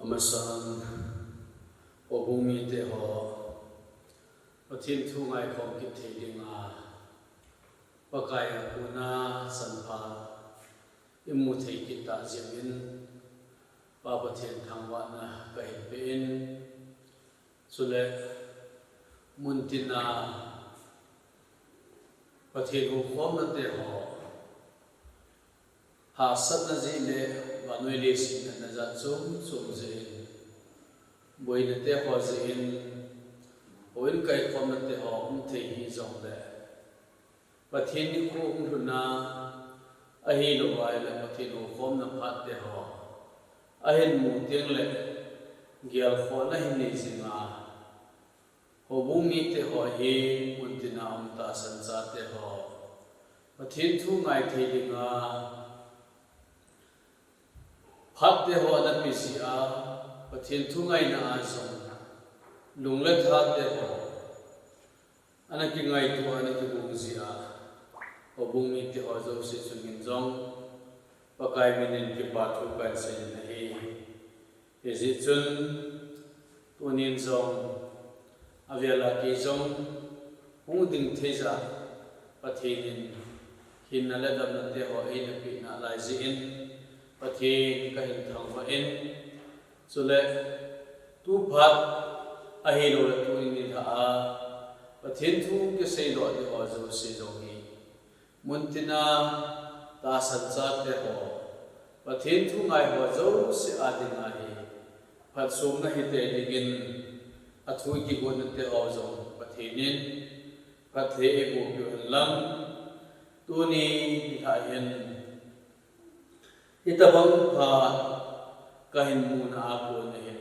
Amasan obungi te ho Pathen thu ngai khom ki theilinga pakaya puna sanpha imu thei ki ta jing'in pa Pathen thangwa na kai pein sule muntina Pathen hu khom na te ho ha sat na ji le vanoi le sin na za chum je boi na te ho jin oil kai khom na te ho thei hi jong le Pathen ni khu na ahi lo wai le Pathen hu khom na phat te ho ahin mu teng le gyal kho na hin ni jinga hobung ni te ho hi muntina ta san cha te ho Pathen thu ngai theilinga phat te ho na pi si a Pathen thu ngai na a song lungla tha te ho ana ki ngai tu ana ki bung si a hobung ni te ho zo se chungin jong pakai minin ki pa thu kan se na hi ezi chun tunin jong avela ki jong hung ding theja Pathenin hin na la dam na te ho e na pi na lai ji in Pathen ka hin thang wa in chule tu phat ahi lo la tu ni tha a Pathen thu ke sei lo de ho zo se zo hi muntina ta san cha te ho Pathen thu ngai ho zo se a ding a hi phat sum na hi te digin athui ki gon te ho zo Pathenin pathe e ko pyo lam tu ni tha hin itabang pha kahin muna ako na hin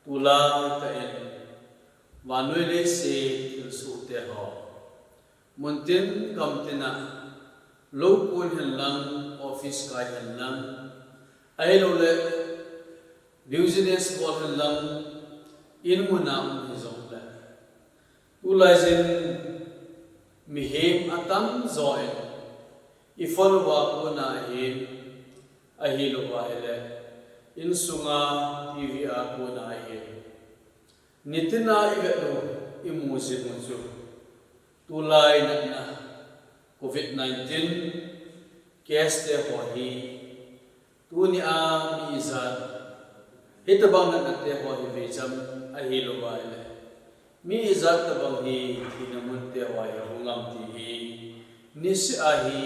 tula ta en vanoi le se su te ho muntin kamtina lo kun hin lang office ka hin lang ai lo le business bol hin lang in muna hi zong la tula jin mi hem atam zoe ifol wa kuna hin ahi lo wa ele in sunga tv a kuna hi nitina igalo imu se munju tulai na covid-19 case te ho hi tuni a mi za hitabang na te ho hi ve cham ahi lo wa ele mi za tabang hi thinamun te wa ya hungam ti hi nis a hi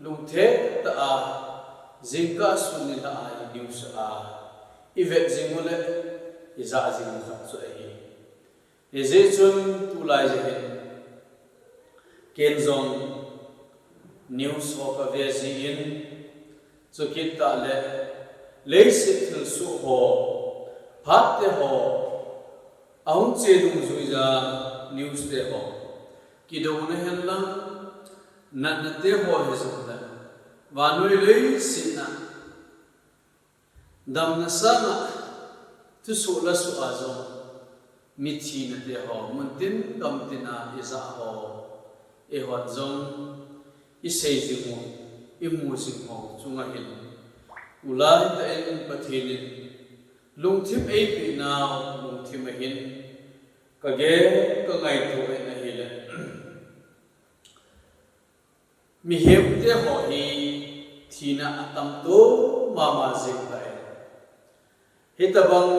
lungthe ta a Zingka sunni ta ai news a event zingule iza jing kha chu ai eze chun tulai je kenzong news of a vezi in chu kita le se thil su ho phat te ho aung che dung zuiza news te ho kido na hen la na te ho he su vanoi le sina dam na sama tu su la su azo mithi na te ho muntin kam tina iza ho e hon zong I sei jingu imu singho chunga hin ulai ta en Pathenin lungthim ei pi na lungthim hin ka ge ka ngai thu e na hi le mi hem te ho hi thina atam to mama jing lai hitabang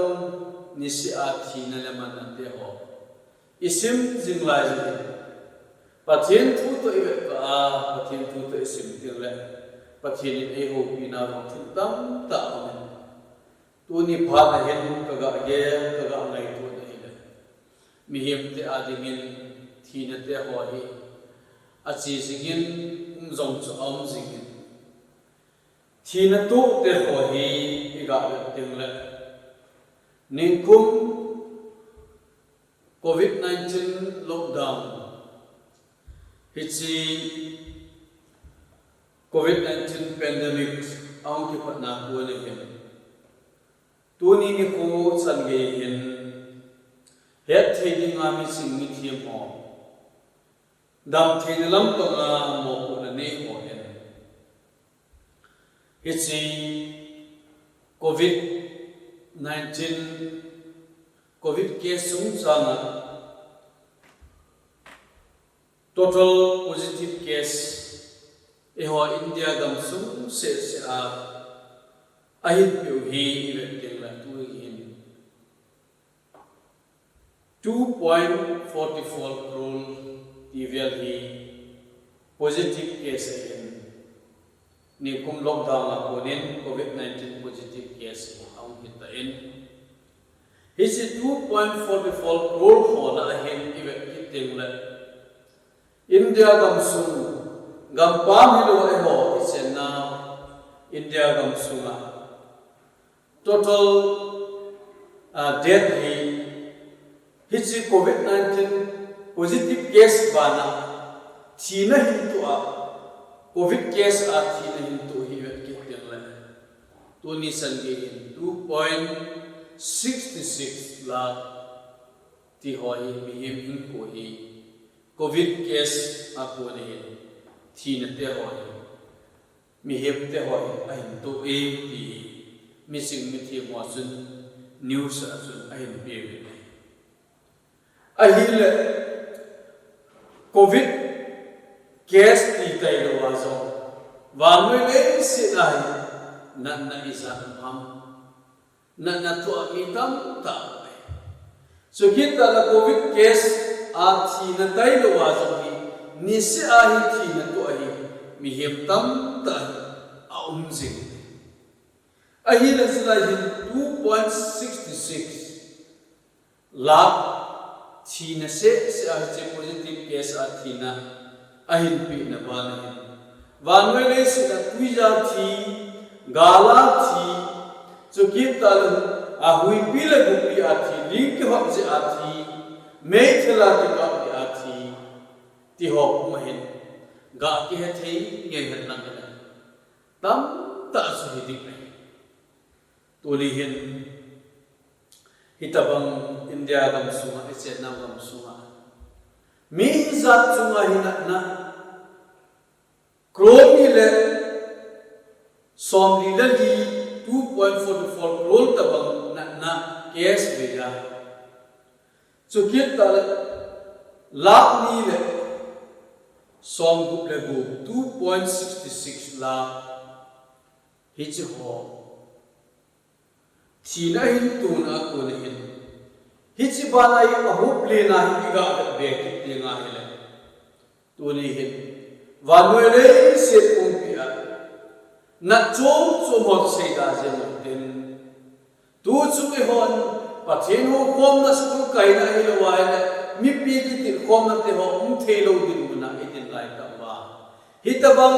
nisi a thina le man te ho isim jing lai ji Pathen thu to i ka Pathen thu to isim te le Pathen e ho pi na ro thim tam ta men tu ni pha na hen ka ga ge ka ga ngai tu na hi le mi hem te a dingin thina te ho hi achi jingin zong chu om jingin thina tu te ho hi iga ting le ningkum covid-19 lockdown hichi covid-19 pandemic aung ki patna ko le hin tu ni ko chan ge hin het thei nga mi sing mi thiam ho dam thein lam pa nga mo ko na ne ho hen hichi covid 19 COVID case sung sang total positive case eho India gam sung se a ahit piu hi iveting la tu in 2.44 crore TVL hi positive case in ni kum lockdown la konin COVID-19 positive case ang kita in his 2.44 crore hola ahin iveting la India gam sung gam pamilo eho isena India gam sunga total death hi his COVID-19 positive case bana thina hintu a COVID case a thina hintu hi vet kitel la to ni sange in 2.66 lakh ti hoi mi him hin ko hi COVID case a ko ne thina te hoi mi him te hoi a hin to e ti missing mi thi mo sun news a sun a hin pe ahile COVID case ti tai lo azo wa me le si ai nan na isa am nan na to mi tam ta so kita la COVID case a thi na tai lo azo hi ni si a hi thi na to ai mi hem tam ta a jing ahile sila hi 2.66 lakh Thina se positive case a thina ahin pi na ban hin wanwe le se da tuija thi gala thi chukit tal a hui pi le gu pi a thi link hok je a thi me thela ti ka pi a thi ti hok ma hin ga ki he thei nge han nang na tam ta su hi dik to li hin hitabang India gam sunga Vietnam gam sunga mi zat sunga hina na crore le som li 2.44 crore tabang na case vega so kit ta lakh ni le som gup le gu 2.66 lakh hich ho China hin tuna ko ne hin hichi balai ahu plena hi ga be ki tinga hele tuni hin vanwele se kumpia na chom chomot se da je tin tu chu ke hon Pathen ho kom na school kai na hi lawai na mi pi ki ti kom na te ho thelo din na itin lai ka ba hitabang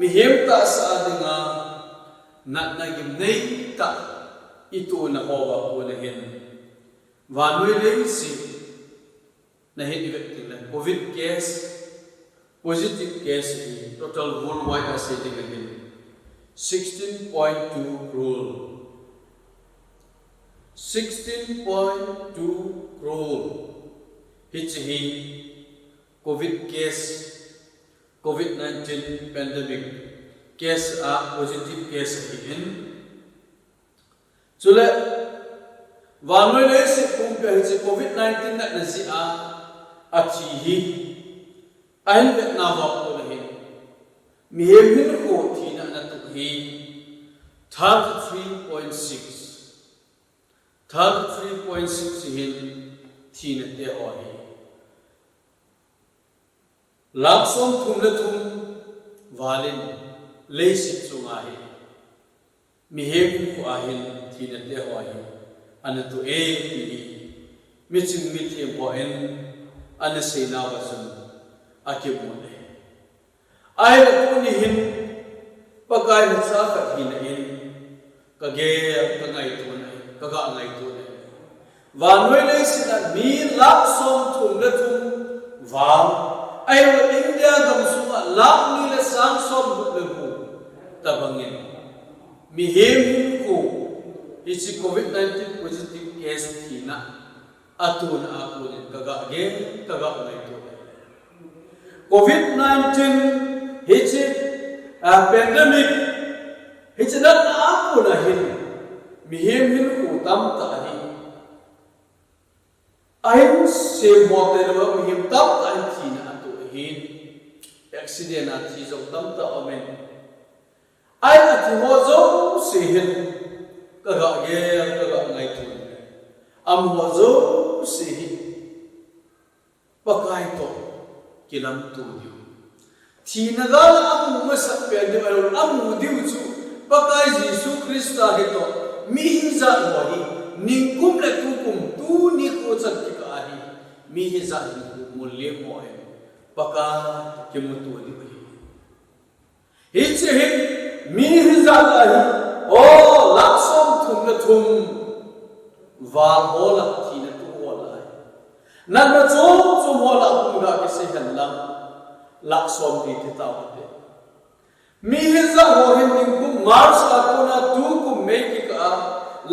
mi hem ta sa dinga na gim nei ta itu na hawa ko na hin vanwe le si na hin effective la COVID case positive case total worldwide as it again 16.2 crore 16.2 crore hich hi COVID case COVID-19 pandemic case a positive case in Sule vanwe le se kumpe se COVID-19 na si a chi hi ain Vietnam wa ko ne mi hem hin ko thi na tu hi 33.6 hin thi na te ho hi lak som thum le thum walin le si chunga hi mi hem ko a hin Thina te hoi ana tu e ti michin mithi bo en ana seina wasun akimone ai la tu ni hin pakai na sa ka hin in ka ge ka ngai tu nai ka ga ngai tu nai wanwe le sina mi lak som thum le thum wa ai la India gam sunga lak ni le sang som le bu tabangin mi hem ko It's COVID-19 positive case thina atun akun kaga again kaga ngai to COVID-19 hits pandemic hits not akun hin mihem hin utam ta hi ahin se motel wa mihem tam ta thina atu hin accident a thi zo tam ta amen ai athi ho zo se hin ka ga ge ka ga ngai thu am ho zo se hi pakai to kilam tu yu thina ga am ma sa pe de am diu chu pakai Jesu Krista he to mi za ho hi ning kum le tu kum tu ni ko chat ki ka hi mi za ni mu le mo ai paka ke mu tu di hi hi che hi mi za la hi o lak som thum na thum wa ho la thi na tu ho la nan na cho ho la kum ga ke se han la lak som di ti ta wa de mi za ho hin ning kum mars la ko na tu kum me ki ka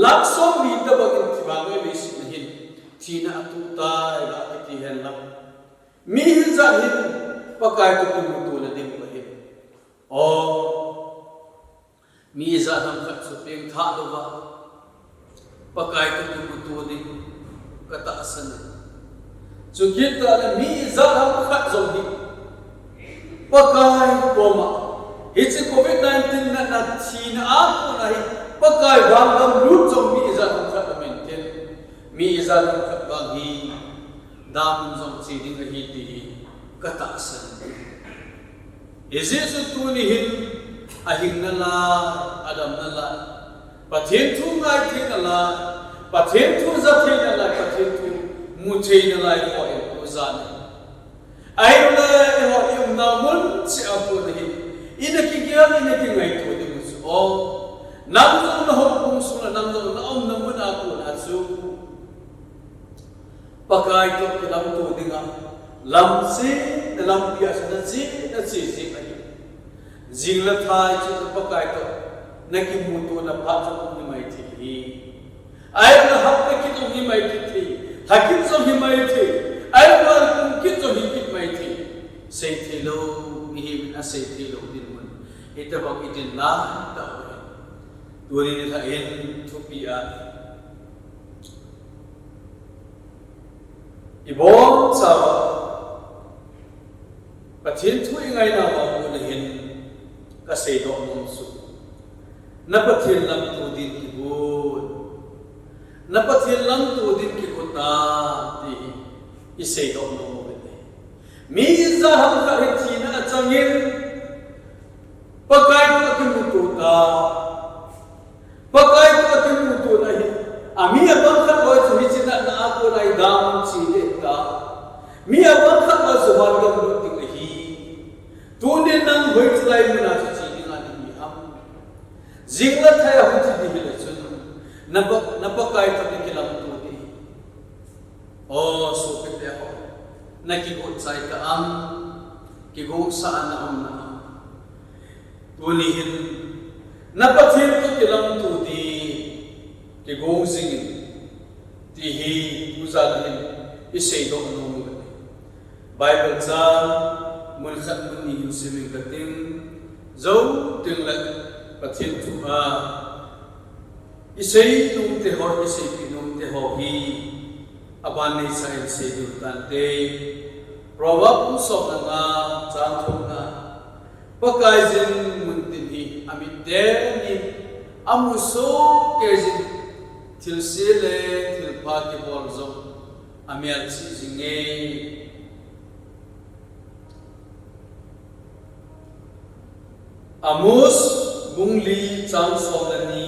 lak som di ta ba kin thi ba ngai le si hin thina tu ta ga ti hen la mi za hin pakai tu kum tu na ding ba hin o mi za ham khat su peng tha lo ba pakai tu kum tu ding ka ta san chu kit ta la mi za ham khat zo di pakai ko ma it's COVID-19 na thina a ko na hi pakai wang gam lut zo mi za ham khat men ten mi za ham khat ba hi dam zo chi ding hi ti ka ta san Yesus tu ni hin ahing na la adam na la Pathen thu ngai the na la Pathen thu za the na la Pathen thu mu thei na la ko e ko za na ai la e ho yum na mun se a ko ni ina ki kya ina ki ngai to de mu o nam zo na ho kum su na nam zo na om na mun a ko na su pakai to ki lam to dinga lam se na lam pia sa na ji ai jing la thai chi pakai to na ki mu to na pha cho ni mai thi hi ai na hak na ki to ni mai thi hakin so hi mai thi ai na kum ki to hi ki mai thi sei thi lo ni hi na sei thi lo din mun ita bang itin la ta tu ni tha en thu pia ibon sa Pathen thu ngai na ba ko na hin ka sei do mong su na Pathen lam tu din ki bu na Pathen lam tu din ki ko ta ti I sei do no mo be mi za ham ka he thi na changin pakai ko ki mu tu ta pakai ko ki mu tu na hi ami abang ka ko chu hi chi na ko nai dam chi de ta mi abang ka ko su ban ga mu ti hi tu ne nang hoi chlai mu na chi ni nga ni mi ham jingla thai hu chi di le chun na pakai to ki lam tu di o so pe te ho na ki ko chai ka am ki go sa na am na tu ni hin na Pathen to ki lam tu di ki go sing ti hi u za hin I sei do no mu Bible cha mun khat mun ni hin simi ka ting zo ting la Pathen tu a I sei tum te ho I sei pi num te ho hi aban nei sa in sei du tan te proverb so na nga chan thum na pakai jin mun tin hi amit de ni amu so ke jin til se le til pa ki bol zo amial chi jinge Amos bungli chang somani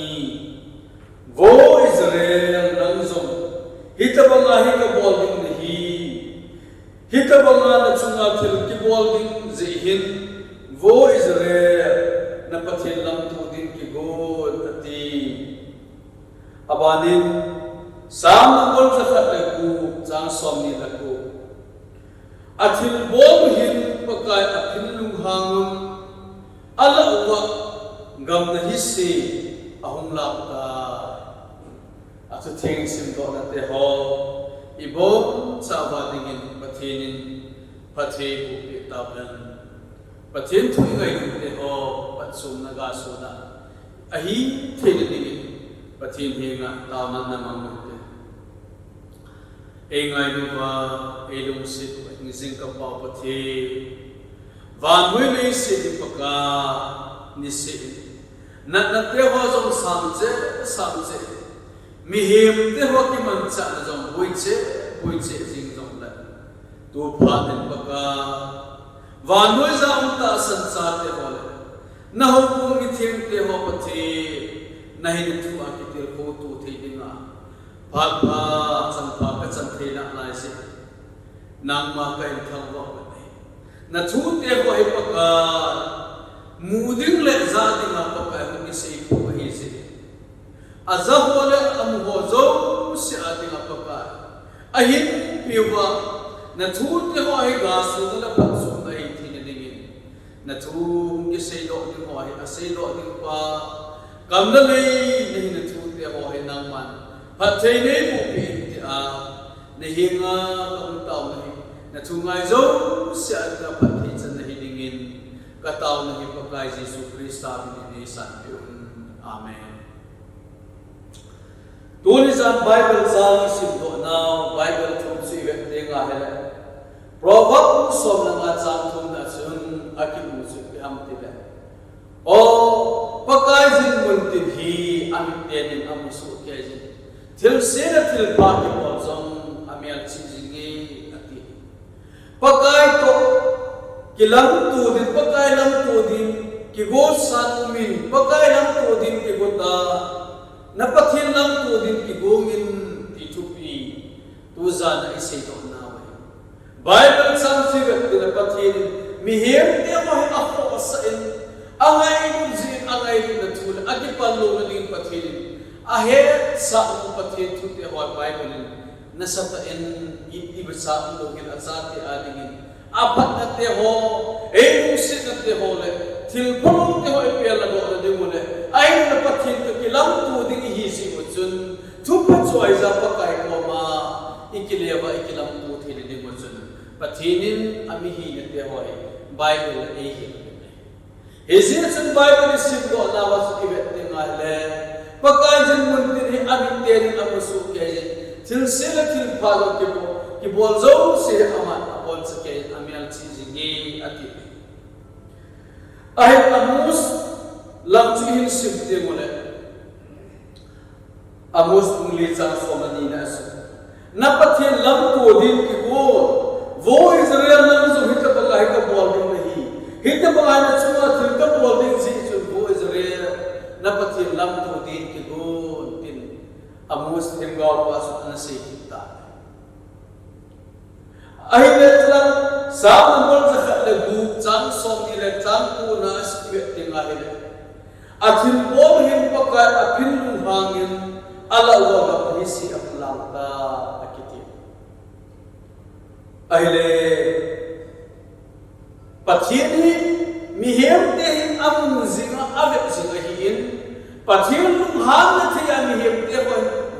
vo Israel nang zom hitabanga hika bolding nahi hitabanga na chunga thil ki bolding zehin vo Israel na Pathen lam tu din ki god ati abanin sam bol zakhat la ku chang somni la ku athil bol hin pakai athil lung hangum ala uwa gam na hisse ahum lakta atu thing sim do na te ho ibo sa ba dingin Pathenin pathe bu pe tablan Pathen thui ngai te ho patsum na ga so na ahi thele dingin Pathen hinga tao nan namang ngay nuwa elung sit ngising ka pa Pathen van hui nei sit paka ni sit na te ho jong samje mi him te ho ki man cha na jong bui che jing jong la tu Pathen paka van hui za ta san sa te ho na ho ku mi thing te ho Pathen na hin tu a ki te ko tu the dinga Pha chẳng pha cái chân thế nặng lại gì nàng mà cái thằng vợ này na chú tiếc của hiệp bậc mù đinh lệ ra thì mà bậc cái mình sẽ có cái gì à giờ hồ lệ âm hồ dâu sẽ thì mà bậc cái hít piu vợ na chú tiếc của hiệp gà xuống là bậc xuống này thì nên đi na chú cái xây độ thì hỏi xây độ thì qua cầm lên đi na chú tiếc của hiệp nàng man Pathen này một vị này hiện công tàu này là thu ngày dấu sẽ là Pathen chân này đình cái tàu này có cái Jesus Christ này sản phẩm Amen. Tôi đi ra Bible sang sim độ nào Bible thông suy về tiếng Anh là Proverbs som là ngã trang thông là sướng akim musik cái ham tê là ô pakai jin mun tin hi amit tên am musu cái gì Til sena til paki bol zong amial chijingi ati. Pakai to kilam tu din pakai lam tu din kigo san min pakai lam tu din kigota na Pathen lam tu din kigongin titupi tu za na isay to na way. Bible sang sigat din Pathen mihim te mo hi ako asain angay nun zin angay nun na tula agipalo na din Pathen ahet sa Pathen tu te wa Bible na sa tain iba sa login at sa ti adingin apat na te ho musit na te ho le tilpong te ho ipela go na de mo le ay na Pathen tu kilam tu ding ihisi mo chun tu pa choi za pa kai ko ma ikileba ikilam tu thile de mo chun Pathenin amihi na te ho Bible e hi hezi chun Bible sim go na was ibet te ngale pakai jen muntin hi amit terin amusu ke til sela til phalo ki bol zo se amat bol se ke amial chi jingi ati ai amus lam chi hin sim te mole amus ungli cha somani na su na Pathen lam to din ki go vo Israel nam zo hita pakai ka bol din nahi hita pakai na chuma til ka bol din si chu vo Israel na Pathen lam to din ki go tin amus thenggaw pa su na se kita ai le tlang sa mol sa khat le bu chang som ni le chang ku na spe tinga hele athin bol hin pakai aphin lu hangin ala wa ga hisi aplang ta akiti ai le Pathen hi mi hem te hin am zinga ave zinga hin Pathen lung han na thia mi hem te ko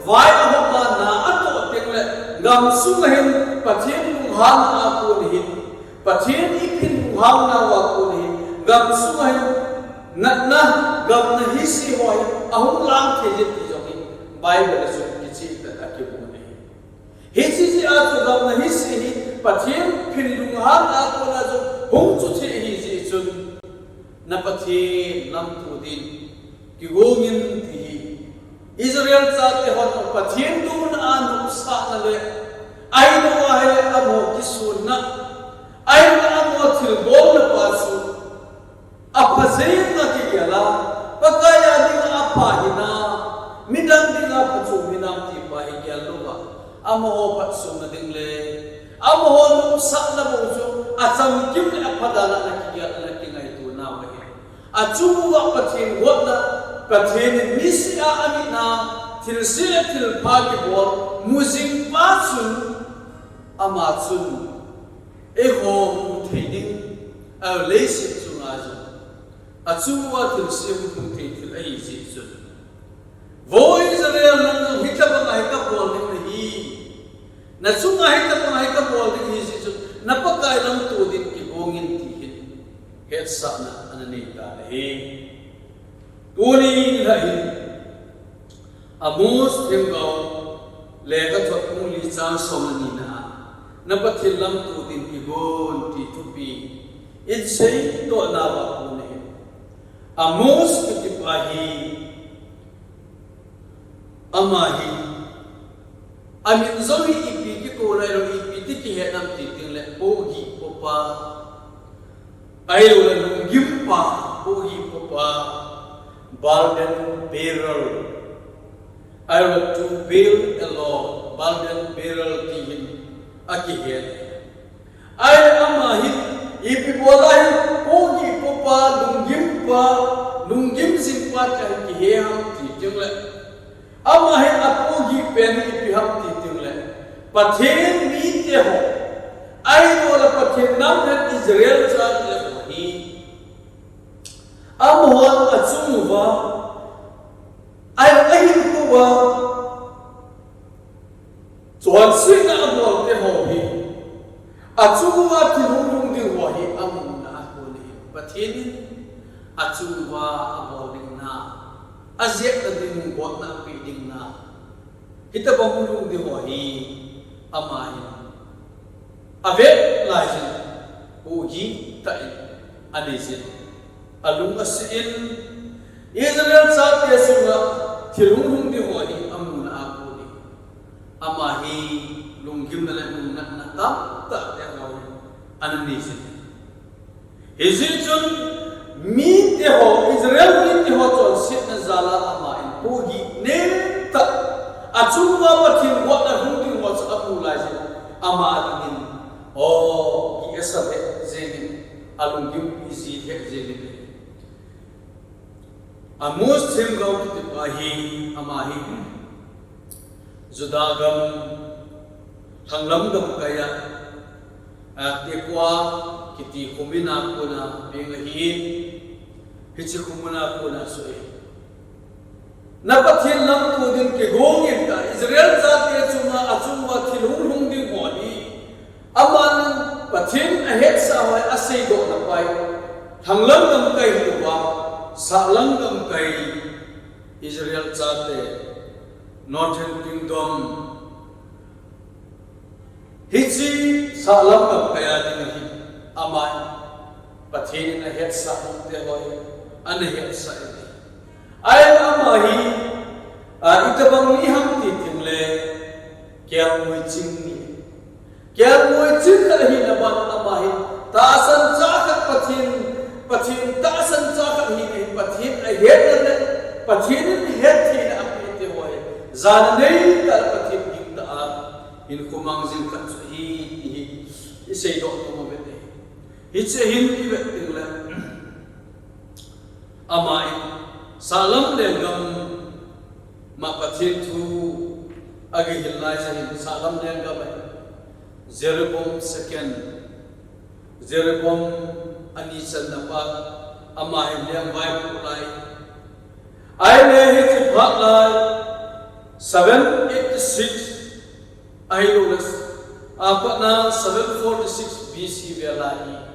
vai a ba na ato teng le ngam su hin Pathen lung han na ko hin Pathen ipin lung han na wa ko hin ngam su hin na gam na hi si hoi ahum lang the je ti jo hi Bible su ki chi ta ki bu ne hi si ji a to gam na hi si hi Pathen pin lung han na ko na jo hung chu the hi ji chun na Pathen lam thu din kigongin ti Israel cha te hot Pathen tu na anu sa na le ai no wa he amo kisun na ai na amo thil bol na pa su aphazein na ki yala pakaya ding apa hina midang ding apa chu minam ti pa hi yalo ba amo pat su na ding le amo no sa na bo chu acham kim le aphadana na ki yala ki ngai tu na wa he achu wa Pathen wat na Pathen misia amina til sila til pagi bol musing pasun amatsun eho muthiding a leisi sungazu achuwa til sim muthidil ai ji sun voi Israel nang hita ba ka bol ni hi na sunga hita ba ka bol ni hi ji sun napakai lam tu din ki gongin ti hin het sa na anani ta he Tuni lahi Amos Henkhomang lega thot mu li chang somani na na Pathen lamto din kigong ti thupi in sei to na ba ku ne Amos kitipahi amahi amin zohi ipi ki ko lai ro ipi ti ki he nam ti ting le po gi popa ai lo la nung gim pa po gi popa balden barrel I want to build a law balden barrel ti hin aki he ai amahi ipi bolai po gi popa nung gim sing pa ka ki he ham ti ting le amahi apogi pen ipiham ti tingle Pathen mi te ho ai bola Pathen nam het Israel cha le hi amhon achumuwa ai ko wa chuan sing na amol te ho hi achumuwa ti hung ding ho hi amun na ko ni Pathen achumuwa amol ding na azek na din bot na piding na kita bangulung di wahi amahin avet lajin uji tain anisin alung asin Israel sa tesunga tilung di wahi amuna aku ni amahi lunggim na na tam ta te wahi anisin hizijun mi te ho Israel mi te ho chon sit na zala ama in pugi ne ta achuma Pathen wa na hung wa sa apu lai si ama adin o ki esa he zenin alung gim isi he zenin Amos Henkhomang Tuboi ama hi judagam thanglam gam kaya tekwa kiti kumina ko na bengahin hichi kumuna ko na soi na Pathen lamto din kigong ta Israel zati achuma thilung din honi aman Pathen ahet sa wai asei do na pai thanglam gam kai huwa salang gam kai Israel zate Northern Kingdom hichi salam gam kaya din ama Pathen ahet sa te hoy anahet sa ite ay amahi itabang ni ham ti tingle kya moi ching ka hi na ban amahi ta san cha khat Pathen ta san cha khat hi Pathen ahet na Pathen het thi na api te hoy zan nei ka Pathen king ta Henkhomang jing khat hi isei do mo bete hiche hin ibe tingla amai salam le gam ma Pathen thu agi hilai sa hin salam le gam Jeroboam ani sanapa amai le vai pulai ai le hi bhak lai 786 ai lolas apana 746 BC velai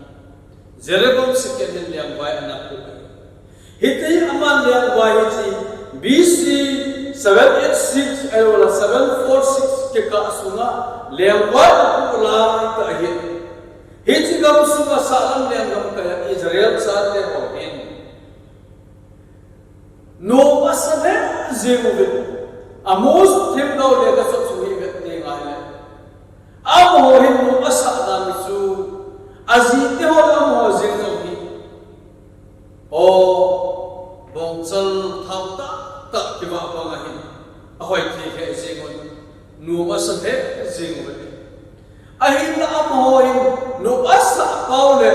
Jeroboam second liang wai anak ko hiti aman liang wai hiti BC 786 ay wala 746 ke ka sunga liang wai ko la ta hit hiti gam sunga salam liang gam kaya Israel sa te hoin no asane zemovit Amos Henkhomang le ka sa suhi vet te ngai amo hin no asa da misu azite ho amo zingi o bongchal thauta ta kiwa bangahin ahoi thi he zingon nu asa he zingon ahin na amo hin no asa paule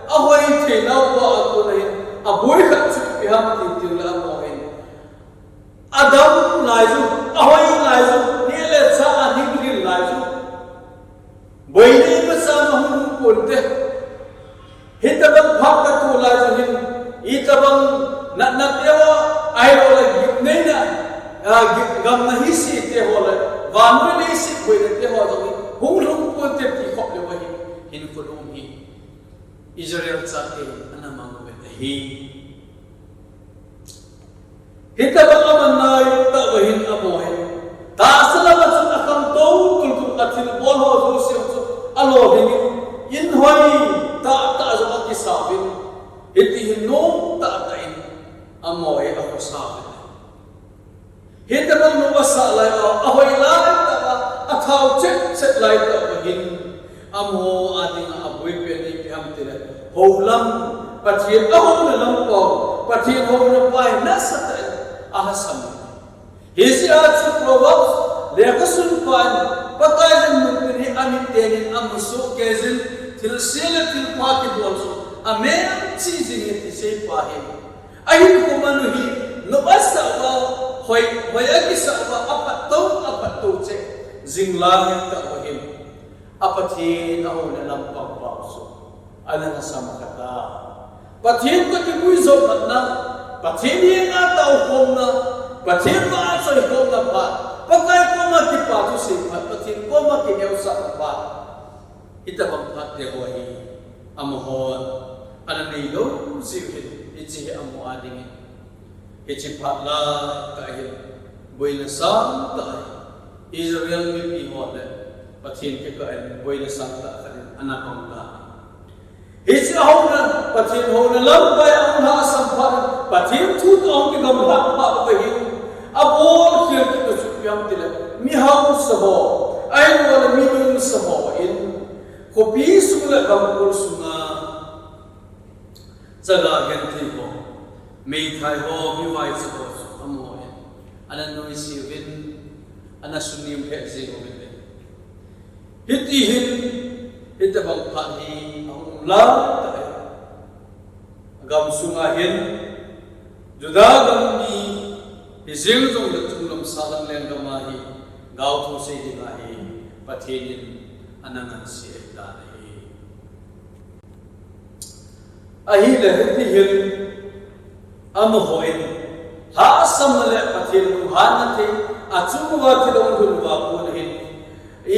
ahoi thi na ba ko nahin aboi khat chu piham ti ti la amo hin adam laizu ahoi laizu ni le cha ani ki laizu boine ma sa mahun ponte hitabang bhakta tu la hin itabang na tewa ai ro la gipne na gam na hi si te ho la vanu le si boine te ho zo hung lung ponte ti khop le wa hin ko lum hi Israel cha te anamang be hi hitabang aman nai ta wa hin sa lai ahoi lai ta athau chet lai ta begin amo ading abui pe ni piam tira holam pathian ahon na lampo pathian ho na pai na sa ahasam hisi at proverbs le kasun pan patajan mutri anitenin amusu kezin til sila til paki bolso amen chizing ti sei pahe ahin ko manuhi no basa wa hoi agi sa wa apat to che jinglang ta ohim apathin ahon na lampang pauso ana na samakata pathin ko ti buizo na pathin ni na ta hom na pathin ma so hom na pa pakai ko ma ti pa tu se pathin ko ma ki neu sa pa ita bang phat de ho hi amhon ana nei lo sihin ichi amu ading ichi phat la ka hi boina sam ta Israel mi pi ho le pathin ke ka en boina sam ta ana kom ta ichi ho na pathin ho na lam ba ang ha sam pha pathin thu to ki gam ha pa ba hi abol khil ki to yam tile mi hau sabo ai wala mi dum sabo in kopi sula gambul sunga jaga gen thi ho mei thai ho mi wai sabo amo ana noi si vin ana sunim he je ho me hiti hin hita bang pha hi ang la ta gam sunga hin juda gam ni izil jong de chunglam salam leng gama hi gau thu se hi ga hi pathin anangan si ta hi ahi le hiti hin am hoin ha sam le pathin nu han na the achung wa thilong dun wa kun hin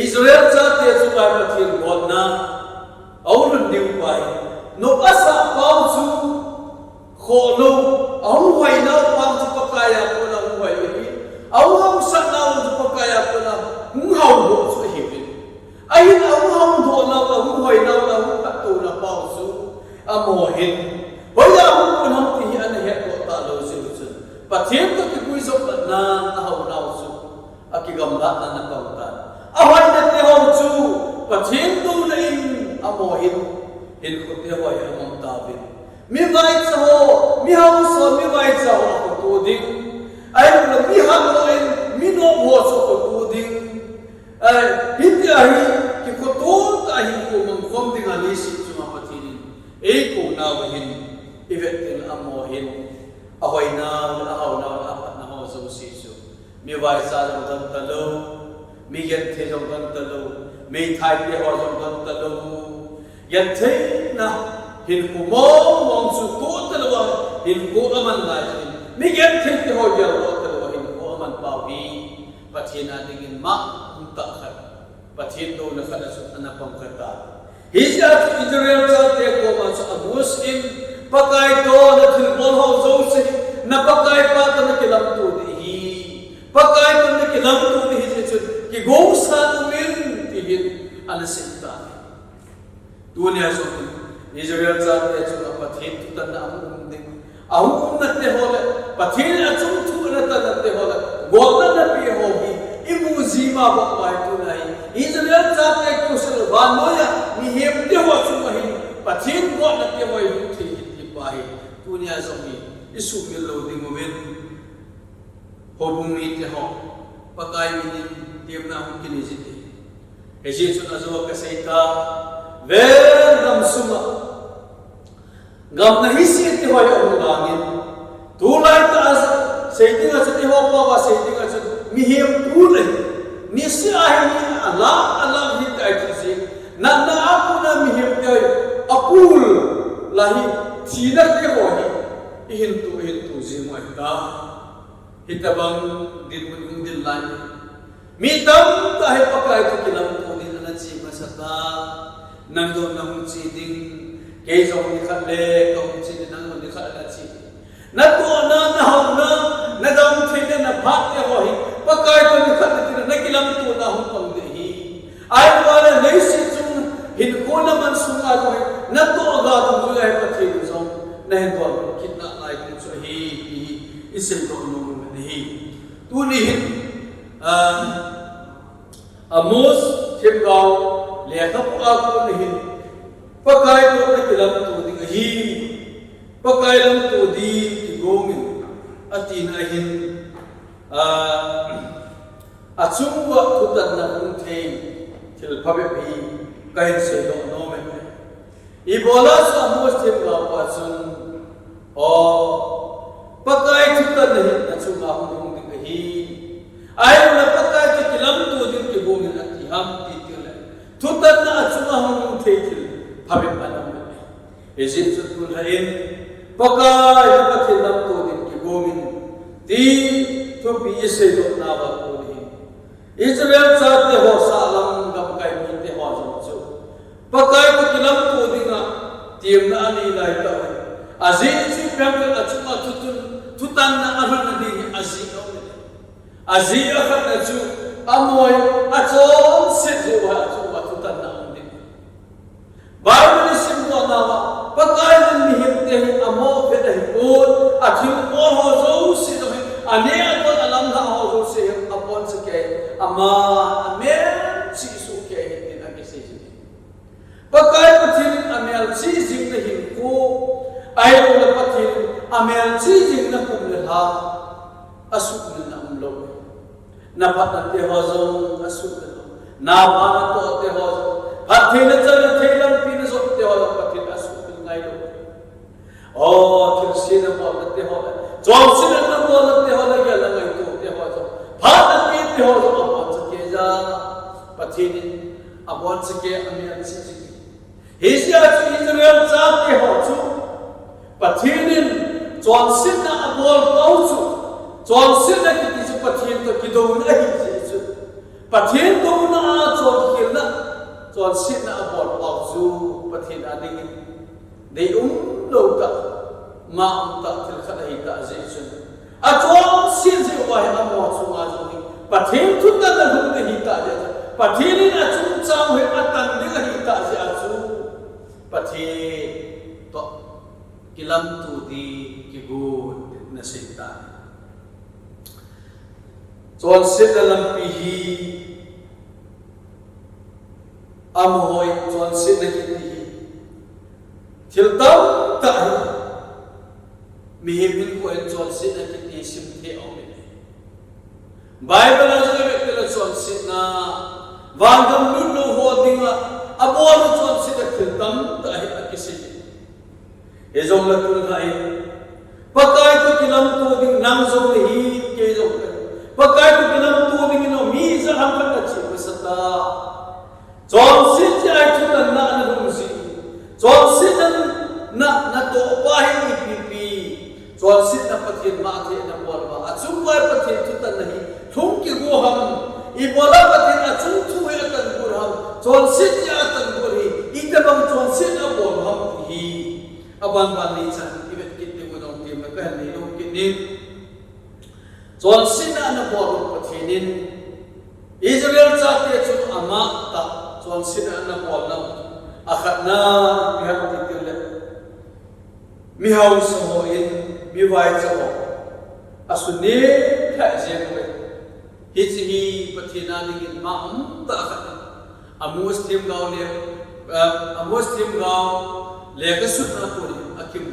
Israel cha te chu ka pathin god na aurun diu pai no asa pau chu kholo au hoi na pau chu pakaya ko na hoi hi au ham sa na chu pakaya ko na hau do chu hi bin ai na hau do na hoi na pa tu na pau chu amo hin hoya hu kun ham ti an he ko ta lo chu chu pathin to ki kui zo na hau na chu akigam la na na pau ta ahoi na te hau chu pathin tu na in amo hin ko te hoi amam ta bin mi vai chaho mi hau so mi vai chaho ko tu ding ai na mi ha no in mi no bo so ko tu ding ai hit ai ki ko to ta hi ko mang khom ding ani si chu ma pathin ei ko na wa hin ivetin amo hin ahoi na hau na apat na ho so si chu mi vai sa jong tan ta lo mi gen the jong tan ta lo mi thai pe ho jong tan ta lo yan the na hin ku mo mong su tu ta lo hin ku aman la hin mi gen the te ho ya lo ta lo hin ku aman pa wi pathin a ding in ma ta khat pathin do na khala su ana pam khata hijat Israel cha te ko ma sa muslim pakai do na thil bol ho zo se na pakai pa ta na kilam tu hi pakai ta na kilam tu hi se ki go sa min ti hin ana se ta dunia so Israel cha te chu pathin tu ta na am ding au na te ho le pathin a chu thu na ta na te ho le go na pi ho hi imu zima ba pai tu nai Israel cha te ku se wa no ya ni hem te ho chu ma hi pathin go na te ho hi thi hi pai dunia so hi isu mil lo ding wen ho bung mi te ho pakai mi tiam na hum kini ji he ji chu na zo ka sai ta ver gam suma gam na hi si te ho ya ru langin tu lai ta sai ding a te ho pa wa sai ding a mi hem tu le ni si a hi ni ala hi ta ti si na apu na mi hem te apul lahi thi na te ho hi hin tu ji mai ta hitabang din mun din lan mi tam ta he pakai tu kilam tu din na chi masata nan do na hu chi ding ke zo ni khat le ko chi din nang ni khat la chi na to na hau na dam thil na phat te ho hi pakai tu ni khat ti na kilam tu na hu pang de hi ai wala nei si chung hin ko na man sunga ko na to ga tu ju ai pathi zo na hen ko kitna ai tu so hi isim ko nu ni tu ni hin Amos thêm gạo lẻ khắp ác của hình pakai tu na kilam tu di hi pakai lam tu di kigong atin ahin achungwa thutan na kung thei til phabe bi kain se do no me ibola sa amos thêm gạo pa chun o pakai thutan na hin achunga hung di hi ai na pakai tu kilam tu di kigong ati ham ti til thutan na achunga hung thei til phabe panam ezin chutul hain pakai pathen lam to din ki gomin ti to bi se do na ba ko ni Israel cha te ho sa lam gam kai mi te ho zo chu pakai to kilam to dinga tiam na ani lai ta azin chi pam ka achuma tutun tutan na arun na di azi no azi akhat na chu amoy achon se je wa chu wa tutan na Bible simbo nawa pakai ni himte amo pheda hipon athil o ho zo si do ane akon alam ha ho zo se apon se ke ama ame chi su ke tin age se ji pakai pathil amel chi jing na him ko ai la pathil amel chi jing na kum le ha asuk na umlo na pat te ho zo asuk na ba na to te ho zo Pathen chana theilam pin zo te ho pathen asu pin ngai lo o thil sin bo na te ho jom sin na bo na te ho la ya la ngai to te ho zo phat pi te ho zo apon sa ke ja pathen apon sa ke amian si si Asia chu Israel cha te ho chu pathen jom sin na abol pau chu jom sin na ki chu pathen to ki do na hi chu pathen do na jom ki na John sit na abot pau zu pathen ading dei lo ta ma ta til khana hi ta je chun a John sit je wa ha mo chu ma chu ni pathen thut na na hu hi ta je pathen ni na chu chang he atan de hi ta je a chu pathen to kilam tu di ki gu na sit ta John sit na lam pi hi amhoi chuan sin na ki hi thil tam ta hi mi hin ko en chuan sin na ki ti sim the au me Bible as le ke la chuan sin na wangam lu lo ho dinga abol chuan sin na thil tam ta hi akisi e jong la tul khai pakai ko kilam tu ding nam jong le hi ke jong pakai ko kilam tu ding no mi za ham ka chi pasata John sit ai chu na na dum si John sit na to pa hi pi John sit na pathen ma the na bol ba achum wa pathen chu tan nahi thum ki go ham i bola pathen achum thu he tan gur ham John sit ya tan gur hi i ta bang John sit na bol ham hi aban ban ni chan i bet kit te go dong tim na ka ni dong kit ni John sit na bol pathenin Israel cha te chu ama ta John sin na bol na akhat na mi ha ti til le mi hau so ho in mi vai cha ho asune kha je ko hi chi hi pathina ding ma ta akhat amos tim gaw le ka sut na ko ni akim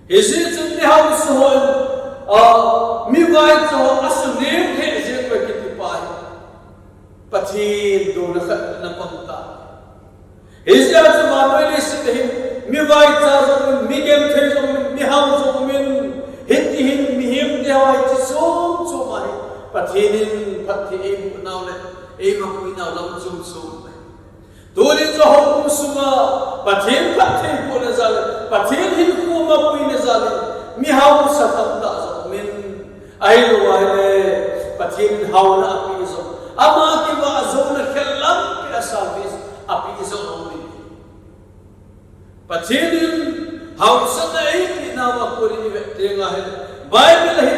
hi ji chun mi hau so ho mi vai cha ho asune kha je ko ki ti pa Pathen do na khat na pamta Asia chu ma noi le sit him mi vai cha zo mi gem the zo mi ham zo min hin mi him de wai chi so mai Pathen phathi em naw le em ku naw lam zum so do le zo hom suma Pathen phathi ko na zal Pathen hin ku ma pu na zal mi ham sa pamta zo min ai lo wa le Pathen haw na api zo ama ki wa zona khallam ki service api zo no Pathen haw sa ei ki na wa ko ri ve tenga he Bible he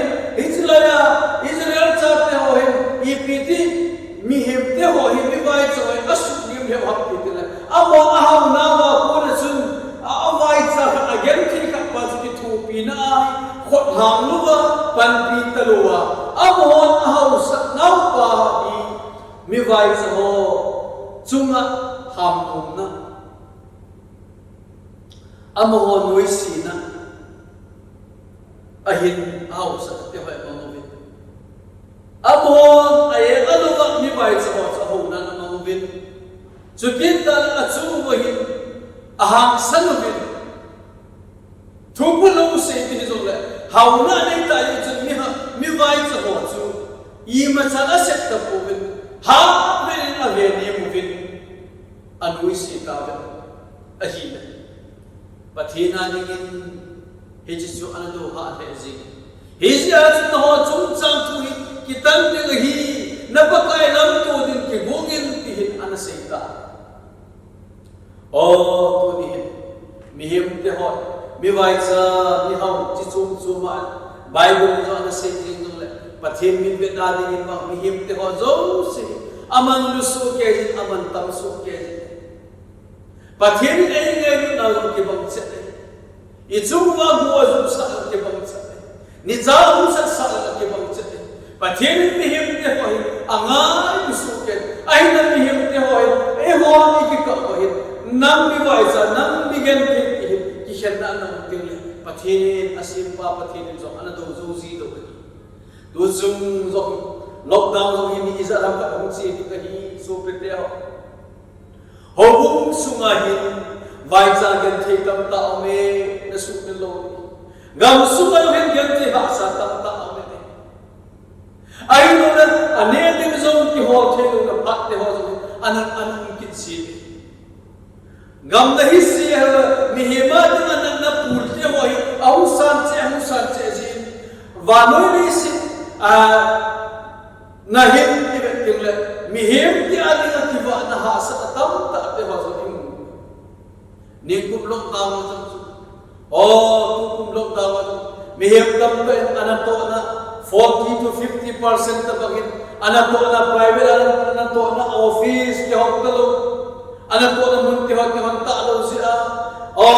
Israel cha te ho he ipiti mi hem te ho he mi vai cho he asu nim he hap ki te ama ahaw na wa ko re sun a vai cha again ki ka pa ki thu pi na khot ham lu wa pan pi ta lu wa amon ahau sa nau pa hi mi vai sa ho chunga ham kum na amon noi si na ahin ahau sa te vai ma mo vin amon ai alo ka mi vai sa ho na ma mo vin chu kin ta a chu mo hin ahang san mo vin thupu lo se ti zo le hau na nei ta yi chu mi vai sa ho chu i ma cha a set ta po vin ha vin a ve ni mo vin anui si ka vin a hi na pathina ningin he chu an do ha he ji he ji a chu ho chung chang thu hi kitan te hi na pa kai lam to din ki gongin ti hin an se ta o tu ni mi him te ho mi vai cha mi hau chi chung chu ma bible zo an se ti zo le pathin min ve da ding ma mi him te ho zo se aman lu su ke ji aman tam su ke ji pathin ei ngai na lo ki bang che i chung wa gu zu sa ke bang che ni za hu sa sa ke bang che pathin mi him te ho angai lu su ke ai na mi him te ho e ho ni ki ka ho nam mi vai cha nam mi gen ki khen na na ting le pathin asim pa pathin zo ana do zo ji do do zum zo lockdown zo hi ni za ram ka hong chi ti ka hi so pe te ho hum sunga hi vai cha gen the kam ta me na su ne lo gam sunga hen gen the ha sa tam ta me ne ai no na ane ding zo ki ho the lo na phat te ho zo anan ki chi gam na hi si mi hema ding an na pul te ho hi au san che ji wa no ni si na hin ki ve ting le mi hem ti ali na ki wa na ha sa tam ta te ho zo im ni kum lok ta mo chu o kum lok ta mo mi hem tam pe an to na 40 to 50% ta bagin an to na private an to na office ke hok ta lo ana to na mun ti hok ta lo si a o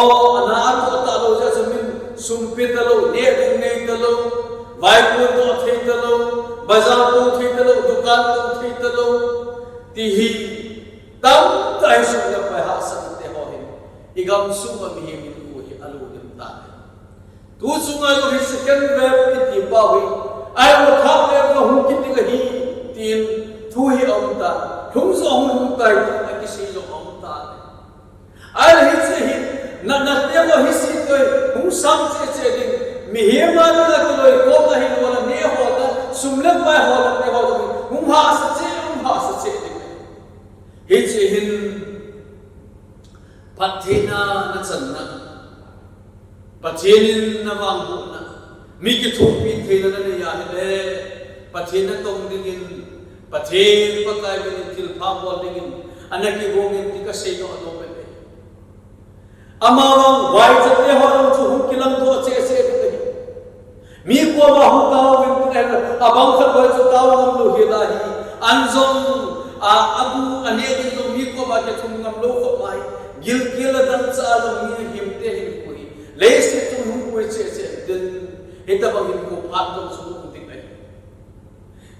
ana to ta lo ja min sum pe ta lo ne ding ne ta lo vai ko to the ta lo bazar to the ta lo dukan to the ta lo ti hi tam ta su na pa ha sa te ho hin igam su ma mi hi ku hi alu dim ta tu su nga lo hi second wave ti pa wi ai wo tha le ko hu ki ti ga hi tin thu hi om ta thung so hu ta ki si lo om ta ai hi se hi na te wo hi si ko hu sam che ding mi hi ma la ko lo ko ta hi lo la ne ho ta sum le pa ho la te ho hu ha sa che ding hi che hin pathina na chan na pathinin na wang bu na mi ki thu pi the na ne ya le pathina tong dingin pathin pa kai bin til pham bol dingin anaki gongin ti ka sei no ado me amawang vai cha te ho ro chu hu kilam do che te mi ko ma hu ta win te abang khat vai chu ta ngam lo hi da hi anjong abu ane din lo mi ko ba ke thum ngam lo ko mai gil dan cha lo mi him te him ko hi le se tu hu ko che den hita bang ko phat lo su ku ti ai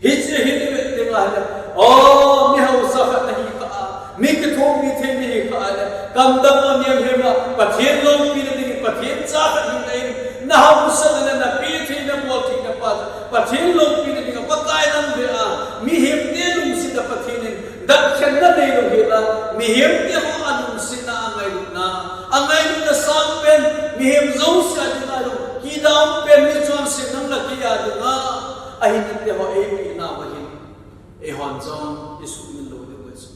hi che hi ni me te la o mi hau sa khat na hi ka mi ke thom mi the mi ka kam dam ma mi he ma pathin lo pi ni pathin cha khat hi nei na hau sa na pi the na mo thi na pa pathin lo pi ni ka pa kai nam ve a mi him te lum si da pathin dat khen na nei lo he la mi him te ho anum si na angai na sang pen mi him zo sa di na lo ki dam pen mi chuan si nang la ki ya du na a hin te ho e mi na wa hin e hon chon isu min lo de wa su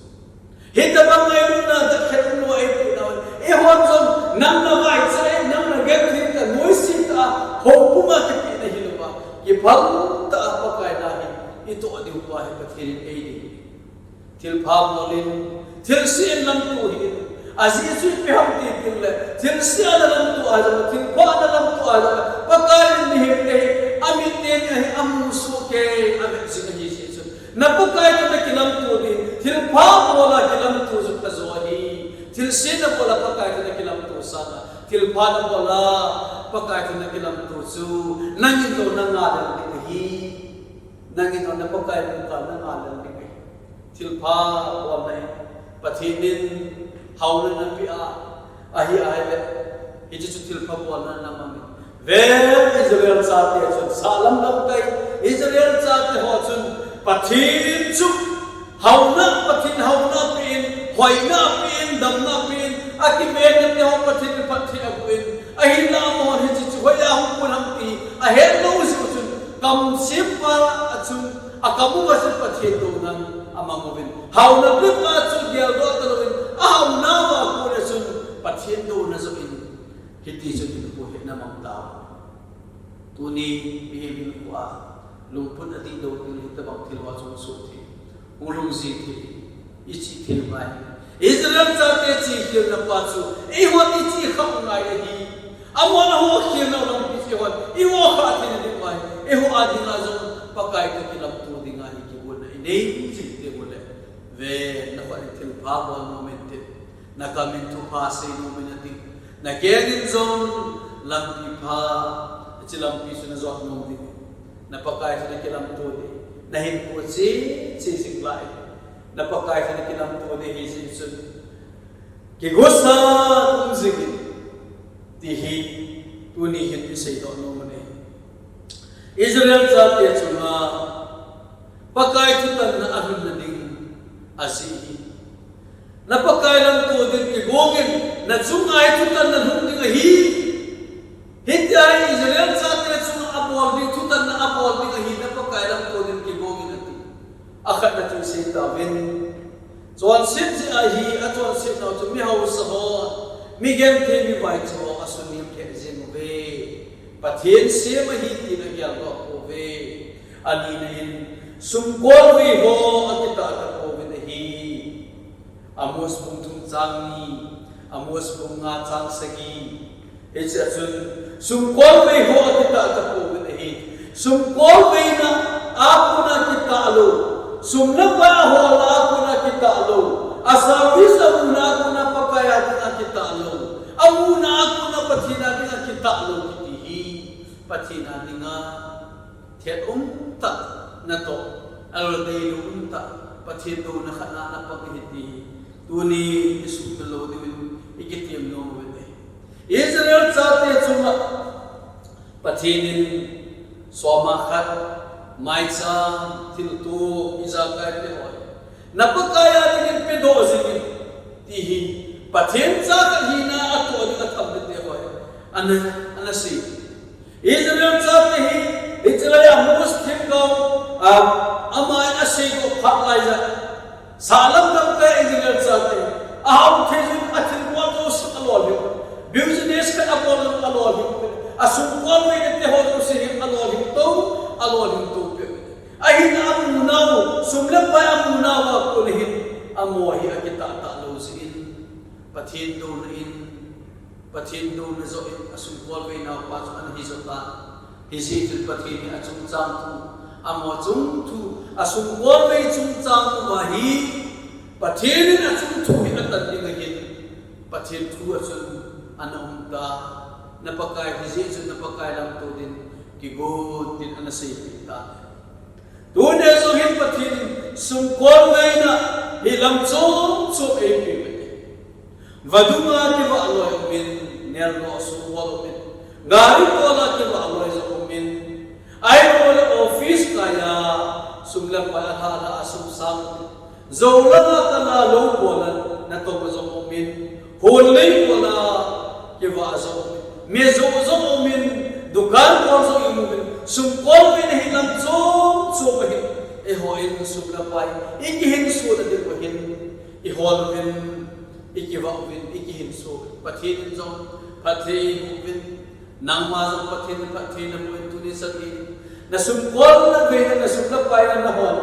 he ta bang ngai na da khen no e pi na e hon chon nang na vai cha e nang na get thi ta noi si ta ho kuma ki pi na hin ba ki phang ta pa kai na hi i to adi pa he pa thirin e ni til pham no lin til si lam tu hi azi su pe ham ti til le til si ala lam tu ala til ko ala lam tu ala pa kai ni he te ami te ni am su ke ave si ni si su na pa kai ta ki lam tu di til pham wala ki lam tu zu ka zo hi til si na wala pa kai ta ki lam tu sa til pha na wala pa kai ta ki lam tu su nang in lo na nga da hi nangin on na pakai muka na ngalan ni tilpa wal na pathinin hauna na pia ahi ahi hiji chu tilpa wal na namami ver Israel sa te chu salam lam kai Israel sa te ho chun pathin chu hauna pathin hauna pin hoina pin damna pin aki me te ho pathin pathi abuin ahi na mo hiji chu hoya hum punam ti a he no chu chun kam simpa achun akamu wa chu pathin do nan amangovin hauna pripa chu dial do talowin hauna wa ko le chun pathin do na zo in hiti chu ni ko he na mam ta tuni bihin ko lungpun ati do ni tabang tilwa chu su thi ulung ji thi ichi thil bai Israel sa te chi khil na pa chu e ho ti chi kham ngai hi amon ho khil na lam pi chi ho i ho kha thi ni bai e ho adi na zo pakai ka kilam tu dinga hi ki bol na nei chi te bol ve na pa thil pa bo moment na kamin tu pa se no minati na kegin zon lam pi pa chi lam pi su na zo no di na pakai sa kilam tu di na hin ko chi sing lai na pakai sa kilam tu di hi sin sun ki gosa zigin ti hi tu ni hin pi sei do no mane Israel sa te chunga pakai tu tan na ahun na ding asi na pakai lam tu din ki gogin na chungai tu tan na hum ding hi hitai Israel sa te chunga abol ding tu tan na abol ding hi na pakai lam tu din ki gogin ati akhat na chu sei ta ven chuan sip ji a hi a chuan sip na chu mi hau sa ho mi gen the mi vai chu asunim the jing ve pathen se ma hi ti na ya lo ko ve ani na in sum kol vi ho akita ta ko ve na hi amos pung thum chang ni amos pung nga chang sagi it's a sum kol vi ho akita ta ko ve na hi sum kol vi na apuna kita lo sum na pa ho la apuna kita lo asawi sa una kuna pakaya din kita lo amuna akuna pathina din kita lo pathina dinga thiat ta na to alo dei lu ta pathin do na khana na paghiti tuni isu lo de ikitiam no we Israel sa te chunga pathinin soma khat mai cha thil tu izaka te ho na pakaya din pe do zin ti hi pathin cha ka hina ato din tham te ho ana si Israel sa te hi Israel amus thim go amai asai go phat lai ja salam dam ka Israel sa te aham thejin athil ko to salol hi business ka apol alol hi asum ko we te ho to se alol hi to pe ahin amuna sumla pa amuna wa ko hin amohi akita ta lo sin pathin do in pathin do na zo asum ko we na pa an hi zo ta hi si tu pathin ni achum chang tu amo chung tu asum ko we chung chang tu wa hi pathin ni achum tu hi atan ding hi pathin tu asum anam ta napakai hi si chu napakai lam tu din ki go tin ana sei ta tu ne zo hin pathin sum ko we na hi lam chu e pi vaduma ki wa lo min nel lo su wa min gari ko la ki wa lo zo min ai ko la office ka ya sum la pa ha la asum sam zo la ka la lo ko la na to zo min hol nei ko la ki wa zo me zo min dukan ko zo min sum ko min hi lam chu ba hi e ho in sum la pai iki hin su da de ko hin I hol min iki wa win iki hin so pathin zo pathin win nang ma zo pathin na mo tu ni sa ni na sum kol na ve na sum la pai na hol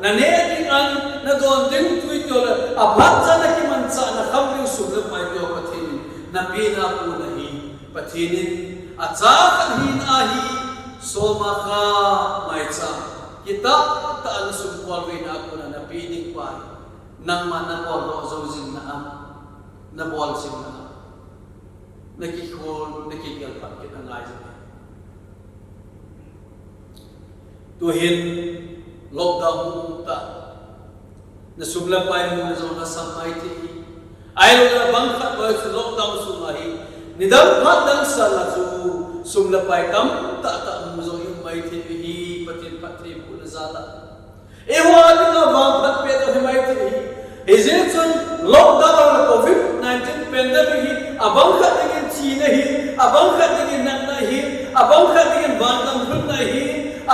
na ne ding an na don ding tu to la abhat sa na ki man sa na kham ni sum la pai to pathin na pi na pu na hi pathin acha kan hin a hi so ma kha mai cha kita ta an sum kol ve na ko na pi ding pai nang ma na ko ro zo jing na am na bol sim na nakikhol nakigal pat kita ngai tu hin lockdown ta na sumla pai mu na zona samai ti ai lo bang khat ba su lockdown su mai ni dam phat dang sa la su sumla pai kam ta ta mu zo im mai ti hi patin patri pu na zala e wa na bang khat pe to mai ti is it on lockdown na covid-19 pandemic hi abang khat ngin chi na hi abang khat ngin nan na hi abang khat ngin ban kam hun na hi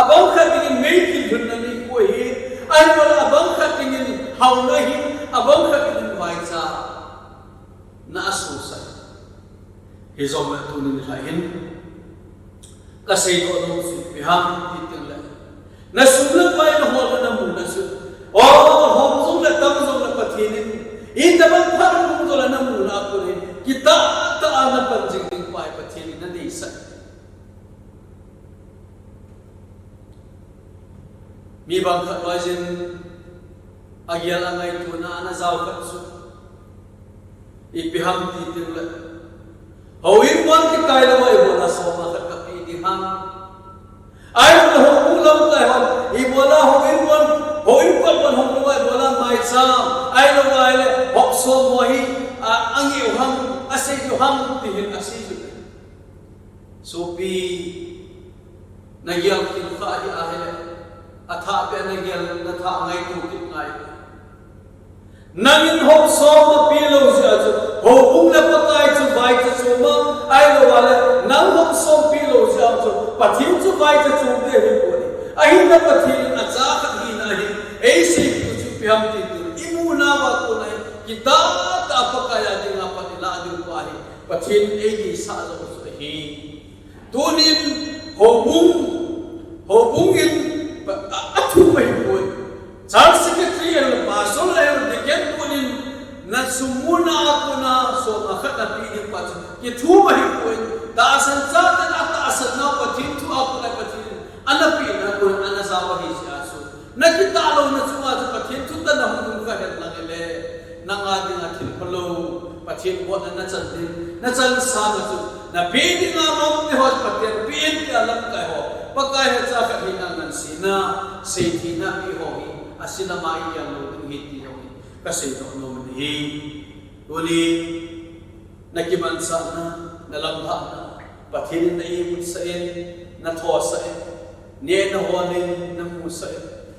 abang khat ngin mei ki hun na ni ko hi ai wala abang khat ngin hau na hi abang khat ngin vai cha na asu sa hi zo ma tu ni ha hin ka sei do no si bi ha ti ting la na sumla pai na ho na mu na su o hom zong la tam zong la pathin in da ban phar mu zo la na mu na ko ni kita ta ana pan jing ding pai pathin na ni sa mi bang khat wa jin agyal angai tu na ana zaw khat su I piham ti ting la hawin wan ki kai la wai bola so ma khat ka pi di ham ai lo ho ku lam kai ham I bola hawin wan hom lo wai bola mai cha ai lo wai le hok so mo hi angi u ham ase ju ham ti hin ase ju so pi na yal ki kha hi a he atha pe na yal na tha ngai tu ki ngai nangin hok so ma pi lo ja ju ho bung la pakai chu vai chu so ma ai lo wala nang hok so pi lo ja chu pathin chu vai chu de hi ko ni ai na pathin a cha kha hi na hi ei se chu pi ham ti imu na wa ko nai kita ta pakaya ding apa ni la du pa hi pathin ei ni sa zo su hi tunin ho bung in a thu mai ko Charles Secretary and Pastor and the get tunin na sumuna ako na so makhat na pi pa ki thu mai ko ta san sa ta ta san na pathin thu ako na pathin ana pi na ko ana sa wa hi sia so na kita lo na chuwa sa pathin thu ta na hum ka het na le na nga ding a thil palo pathin ko na chan sa na chu na pi ding a mom ni hot pathin pi en ka lam ka ho pakai ha cha ka hin nan sina se thi na pi ho hi asina mai ya lo ding hi ti ho ka se to no ni Uli nakiman sa na lamha na pathin na imut sa na tho sa ne na honin na mu sa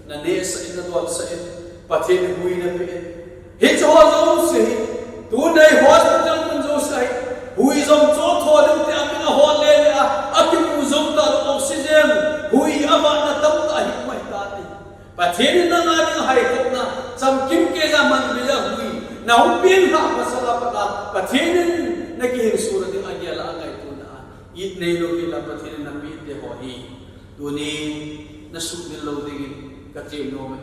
na ne sa na dol sa pathin hui na pe hi cho zo se tu nei hospital mun zo sa hui zom cho tho ding te amin a hol le akim mu zom ta oxygen hui aba na tam ta hi mai ta ni pathin na na ding hai ko na cham kim ke ja man bi ja hui na upin ha masala pata pathin na ki hin sura ding agyala angai tu na it nei lo ki la pathin na pi de ho hi tu ni na su ni lo ding ka tim no ma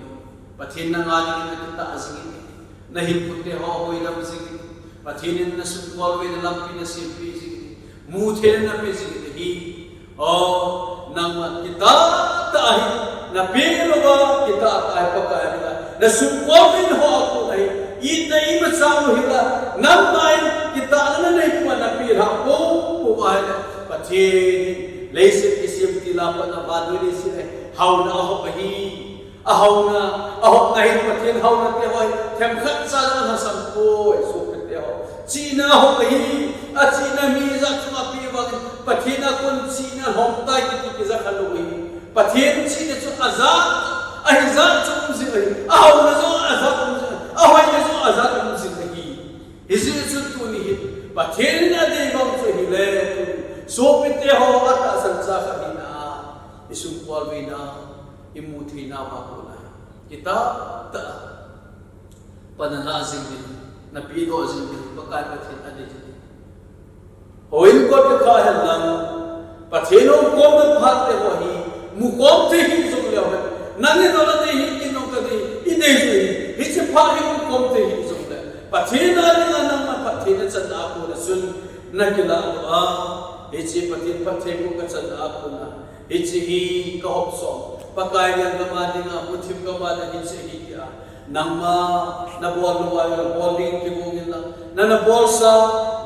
pathin na nga ding na ta azing na hin putte ho hoi lam sing pathin na su kol we na lam pi na si pi sing mu the na pi sing hi o nang ma kita ta hi na pi lo ba kita ta pa ka na su kol we ho ko nai it na ima samu hila nam mai kita na nei pa na pi ra ko ba pathin leise isim ti la pa na ba du ni si hau na ho pa hi a hau na ngai pathin hau na te hoi them khat sa na sam ko so pe te ho chi na ho pa hi a chi na mi za chu a pi ba pathin a kun chi na hom tai ki za khalu hi pathin chi ne chu azat a hi za chu si a hau na zo azat ahoy na zo azat mu sin hi isu chu tu ni pathin na de bang chu hi le so pe te ho ata san sa kha hi na isu kwal vi na imu thi na ba ko na kita ta panana sing ni na pi do sing ni pakai pathin ade ji hoin ko te kha hel lang pathin o ko ma phat te ho hi mu ko te hi so le ho nan ne do la te hi ki no ka de i de hi hi se pha hi ko te hi so le pathin na ni na ma pathin na chan a ko na sun na ki la a hi che pathin pathe ko ka chan a ko na hi che hi ka hop so pakai yang ka ma ding a muthim ka ma na hi che hi ya nang ma na bol lo wa bowling ki mo ngin la na bol sa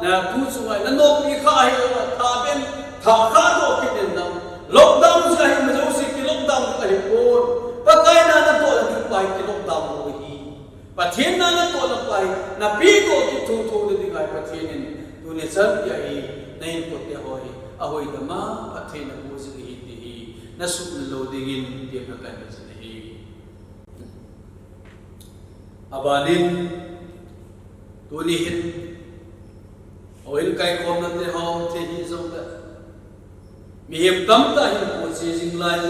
na tu su wa na no pi kha hi tha ben tha kha do ki den nam lockdown sa hi ma jo si ki lockdown ka hi ko pakai na kai kilok dam ho hi Pathen na to na pai na pi ko ki thu thu de dingai Pathen in tu ne chan ya hi nei ko te ho hi a hoi da ma Pathen na bu ji hi ti hi na su lo dingin ti na kan ji hi abanin tu ni hin oil kai kom na te hom te hi zong da mi hem tam ta hi ko ji jing lai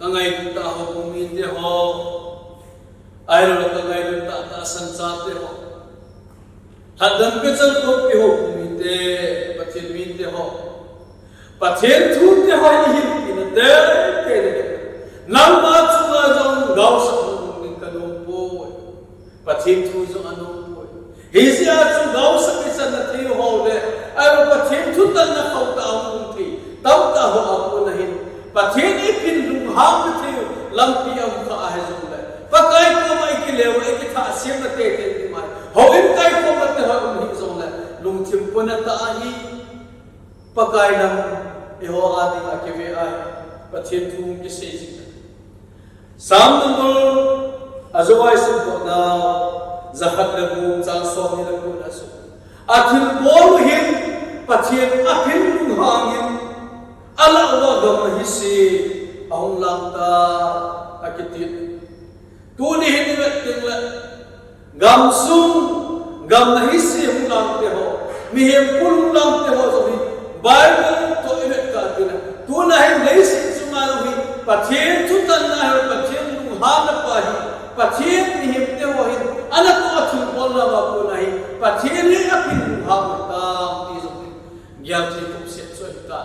ka ngai ku ta ho ko mi te ho ai lo ka ngai lu ta ta san sa te ho hadam ke chal ko pi ho mi te Pathen mi te ho Pathen thu te ho hi in te ke de nam ma chu la jong gao sa ni ka no po Pathen thu jong ano po hi sia chu gao sa ke san na thi ho le ai lo Pathen thu tan na khau ta ang thi tau ta ho a na hin Pathen e pin lung ha ke thi lam pi am kha a he jong le pakai ko mai ki lew e ki tha sim na te te ni mai ho in kai ko ma te ha um hi jong le lung thim po na ta hi pakai lam e ho a di a ke ve ai Pathen thu ki se ji sam number azoi sim ko na zahat le bu chang so ni le bu na su athil bol hin Pathen aphil lung hangin ala wa gam hi si aung lam ta akitit tu ni hin ve ting la gam sum gam na hi si hung lam te ho mi hem pul lam te ho so hi bible to ivet ka tina tu na hin nei si sunga lo hi Pathen chu tan na ho Pathen lung ha na pa hi Pathen mi hem te ho hi ana to athil bol la ba ko na hi Pathen ni apin lung ha ta ti so hi gyam chi kum se so hi ka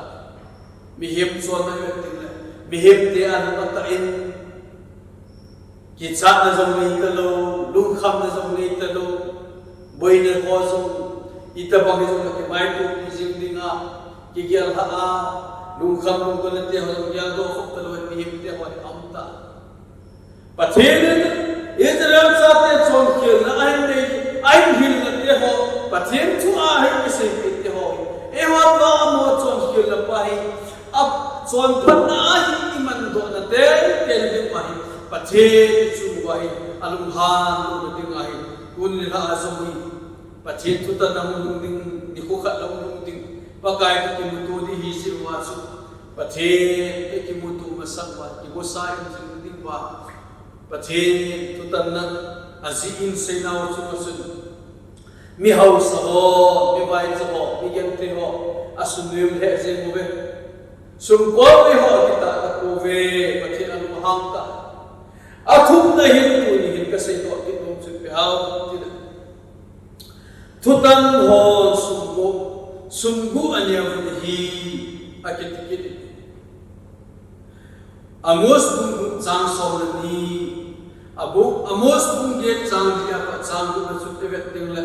mi hem so na ve ting la mi hem te an ta in ki chat na jong ni ta lo lung kham na jong ni ta lo boi na ko jong ita ba ki jong ke mai tu ki jing ding a ki gyal ha a lung kham lung ko na te ho gyal do khop ta lo mi him te ho am ta Pathen Israel sa te chon khil na ai hil na te ho Pathen thu a hai ki se te ho e ho ba mo chon khil na pa hi ab chon phan na hi iman do na te te ni pa hi Pathen chu wa hi alum han lu ding ai kun ni ra zo hi Pathen thu ta nam lu ding ni ko khat lu ding pa kai ki mu tu di hi si wa su Pathen ki mu tu ma sak wa ki go sai jing ding wa Pathen thu ta na azi in se na chu ma su mi hau sa ho mi bai sa ho mi gen te ho asun nem he je mo ve sum ko mi ho ki ta ko ve Pathen alum hang ta athum na hin tu ni hin ka sei to ki tom chu pe hau ti na thutan ho sumgu anya hi akit kit amos bung chang so ni abu amos bung ge chang dia pa chang bu chu te vet ting la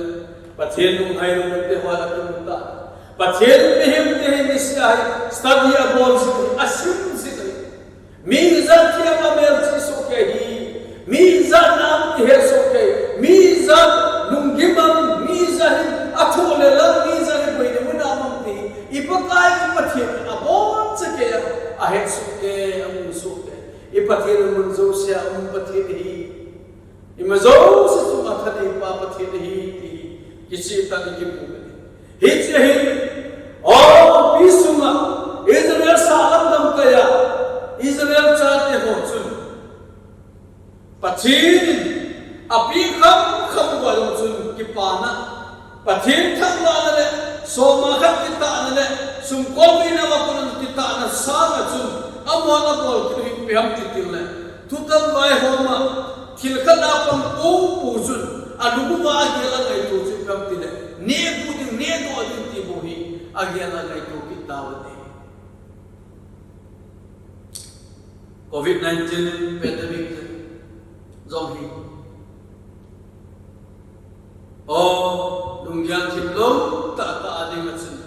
Pathen lung hai lung te ho la tu ta Pathen me hem te ni sai study abol si asim si mi zat kia ma mer chi so ke hi mi zat nam ti he so ke mi zat lung gi mam mi zat athu le la mi zat boi de mun am ti ipakai Pathen abol se ke a he so ke am so ke Pathen mun zo sia Pathen hi imazo se tu ma thani pa Pathen hi ti kisi ta ni ki pu hi che hi o pisuma Israel sa alam dam kaya Israel cha te ho chun Pathen api kham wa lo chun ki pa na Pathen thang la le so ma khat ki ta na le sum ko mi na wa ko ki ta na sa na chun amwa na bol ki pi ham ti til le tu tal vai ho ma thil kha na pam pu chun alugu wa ge la ngai tu chu kam ti le ne pu ti ne do din ti bo hi agya la ngai tu ki ta wa de COVID-19 pandemic zong hi o dung yang thim lo ta ta ading atsin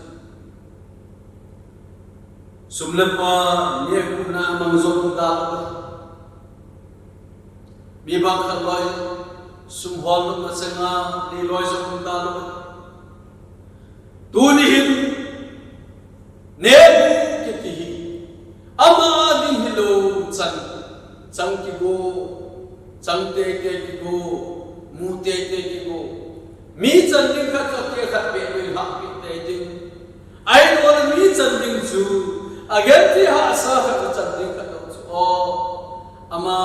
sumlepa ne ku na mang zong ta mi bang khan loi sum hol ma senga ni loi zong ta lo tu ni hin ne ki ti hi ama di hilo chang ki go chang te kigo mu te kigo mi chan ding khat cho ke khat be wi ha pi te ding ai lo mi chan ding chu again ti ha sa khat chan ding khat o ama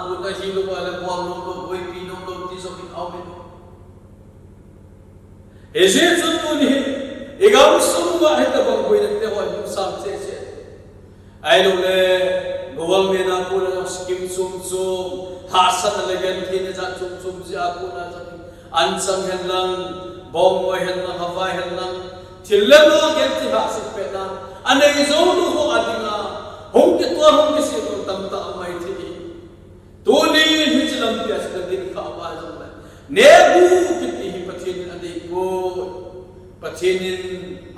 tu ta hi lo wala bol no lo boi pi no lo ti so kin au bin eje chun tu ni egam sum wa heta bang boi ne te ho sam che che ai lo le gowal me na ko na skim sum sum ha san le gan thi ne ja sum sum ji a ko na ja an sam hen lang bom mo hen na hawa hen lang thil le no gen ti ha sip pe na anei zo lu ho adinga hong ke to hong ke se to tam ta mai thi tu ni hi chilam pi as ka din kha wa jo la ne bu ki ti hi pathin adei ko pathin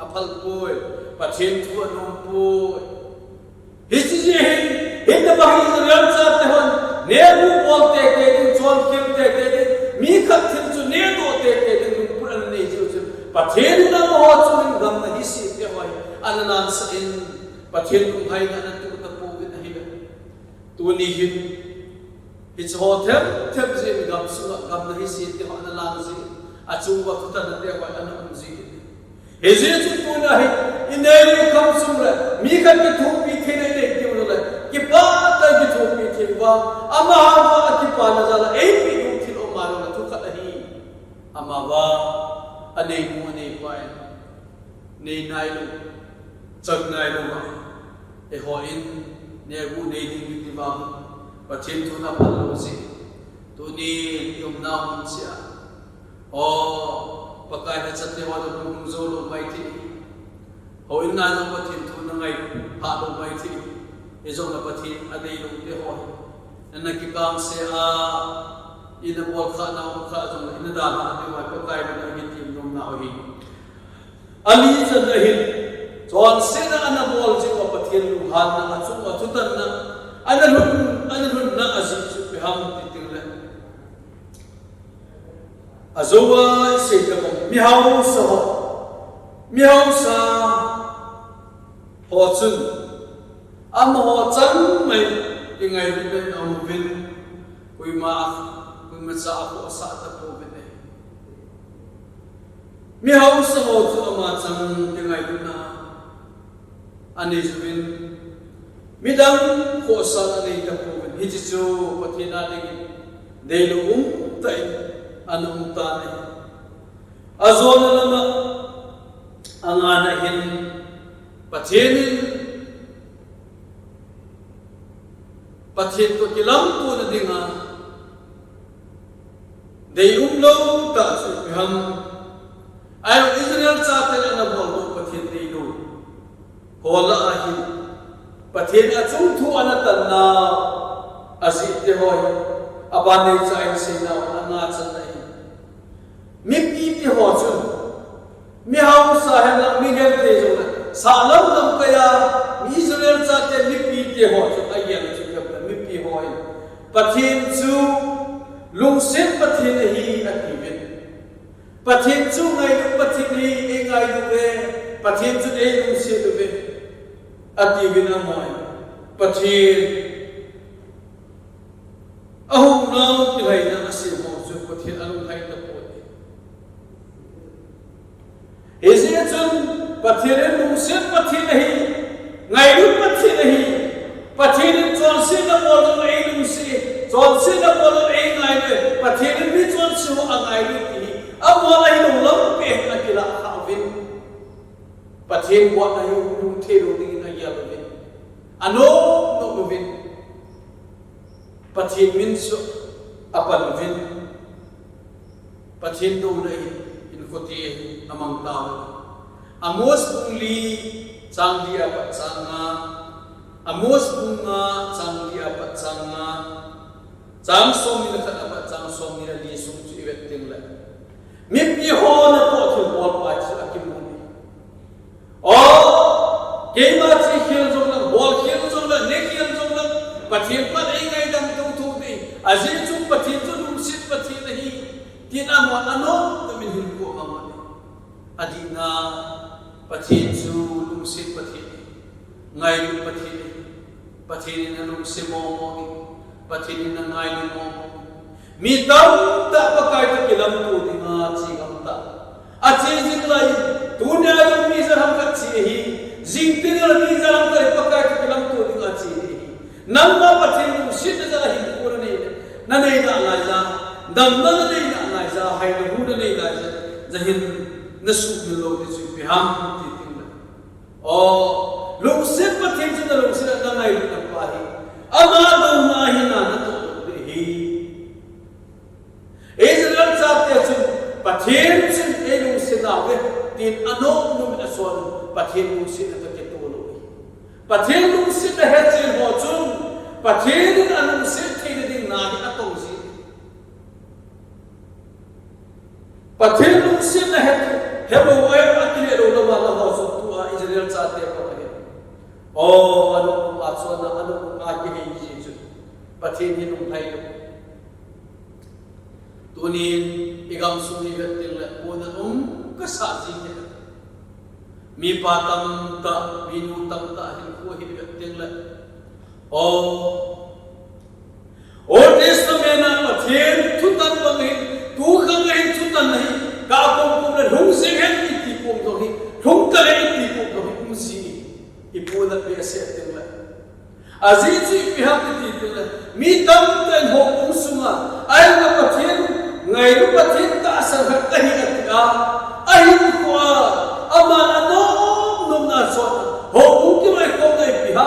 apal ko pathin thu no po Hiji hinda bahi Israel saate hon nebu bolte ke din chon kim te ke din mi khat thil chu ne do te ke din puran ne chu chu pathen na mo chu min gam na hi si te hoi ananan sa in pathen kum hai na na tu ta po bin hi tu ni hin hi cho them je gam su gam na hi si te ho na lang ji a chu wa ta na te hoi ana um ji hiji chu tu na hi inai kham sum la mi khat ke thu pi the ne ne ti lo la ki pa ta ki thu pi the wa ama wa ki pa na jala ei pi nu thi lo ma lo na thu khat hi ama wa anei mu ne pa ne nai lo chak nai lo ma e ho in ne gu ne ding ti wa pa chen thu na pa lo si tu ni yum na hum sia o pakai na chatte wa lo kum zo lo mai thi ho in na no pathin thu na ngai ha lo mai thi e zo na pathin adei lo te ho na ki kam se a ina bol kha na kha zo na ina da na te wa pakai na hi tim nom na hi ali chan na hin chon se na ana bol ji wa pathin lu han na chu wa thu tan na ana hun na azi chu pe ham ti ting la azowa se ta mi hau sa ho chun am ho chan mai ingai ri ben au vin kui ma sa ko sa ta ko ben mi hau sa ho chu ama chan ingai ri na ani vin mi dang ko sa ani ta ko ben hi chu pathina ni dei lo tai anum ta ne azon lama angana hin pathen to kilam tu na dinga dei lo ta su ham ai Israel cha te na bol do pathen dei lo hola ahi pathen a chung thu ana tan na asi te hoi abane cha in se na anga chan na mi pi ti ho chu mi hau sa hen la mi gen te zo na sa lam lam ka ya mi Israel cha te mi pi ti ho chu ai yan chu ya mi pi ho pathin chu lung sen pathin hi ati ven pathin chu ngai lu pathin hi e ngai lu ve pathin chu e lung se lu ve ati ven a moi pathin ahum na ki lai na asi mo chu pathin alung hai ta Ezia chun pathin lung sen pathin hi ngai lu pathin hi pathin chon se na bol lo ei lung se chon se na bol lo ei ngai le pathin mi chon se ho angai lu ti amwa lai lu lam pe na kila ha vin pathin wa na yu lung the lo ding na ya lo vin ano no lo vin pathin min so apan vin pathin do na in khoti amang tao amos bungli changli apat changa amos bunga changli apat changa chang somi na khat apat chang somi na li sum chu iwet ting la mi pi ho na to thu bol pa chu akim ni o ke ma chi khel jong la bol khel jong la ne khel jong la pathin pa ei ngai dam tu thu ni azin chu pathin chu lum sit pathin hi tin amo ano to min hin ko ma adina pathin chu lung sit pathin ngai lu pathin na lung se mo pathin na ngai lu mo mi tam ta pakai ta kilam tu dinga chi gam ta a chi jing lai dunia lu mi zaram ka chi hi jing tingal mi zaram ka pakai ta kilam tu dinga chi hi nam ma pathin lu sit za hi pura nei na nei da lai za dam na nei da lai za hai na hu na nei da zahin na su mi lo de su pi ham ti ting la o lu sit pathin chu na lu sit na ngai lu na pa hi ama do na hi na na to de hi Israel chapter chu pathin sin e lu sit na we tin ano nu na so pathin lu sit na ke to lo pathin lu sit na he chin ho chu pathin anu sit thi ding na hi atong si pathin lu sit na he hebo ai akile ro na wala ho so tu a Israel chapter pa he o anu ma so na anu ma ke he ji chu pathin ni nung thai lo tunin igam suni vetil la ona ka sa ji ne mi patam ta binu tam ta hin ko hi vetil la o testament na pathin thutan bang hi tu khang hi thutan nahi ka ko ko na hung se hen ti ko do hi hung ta le ti ko do hi um si ipoda pe se til la azizi pi ha ti til la mi tam ten ho um sunga ai na pathin ngai ru pathin ta sa hat ta hi atia ai ko ama no no na so ho um ki mai ko ngai pi ha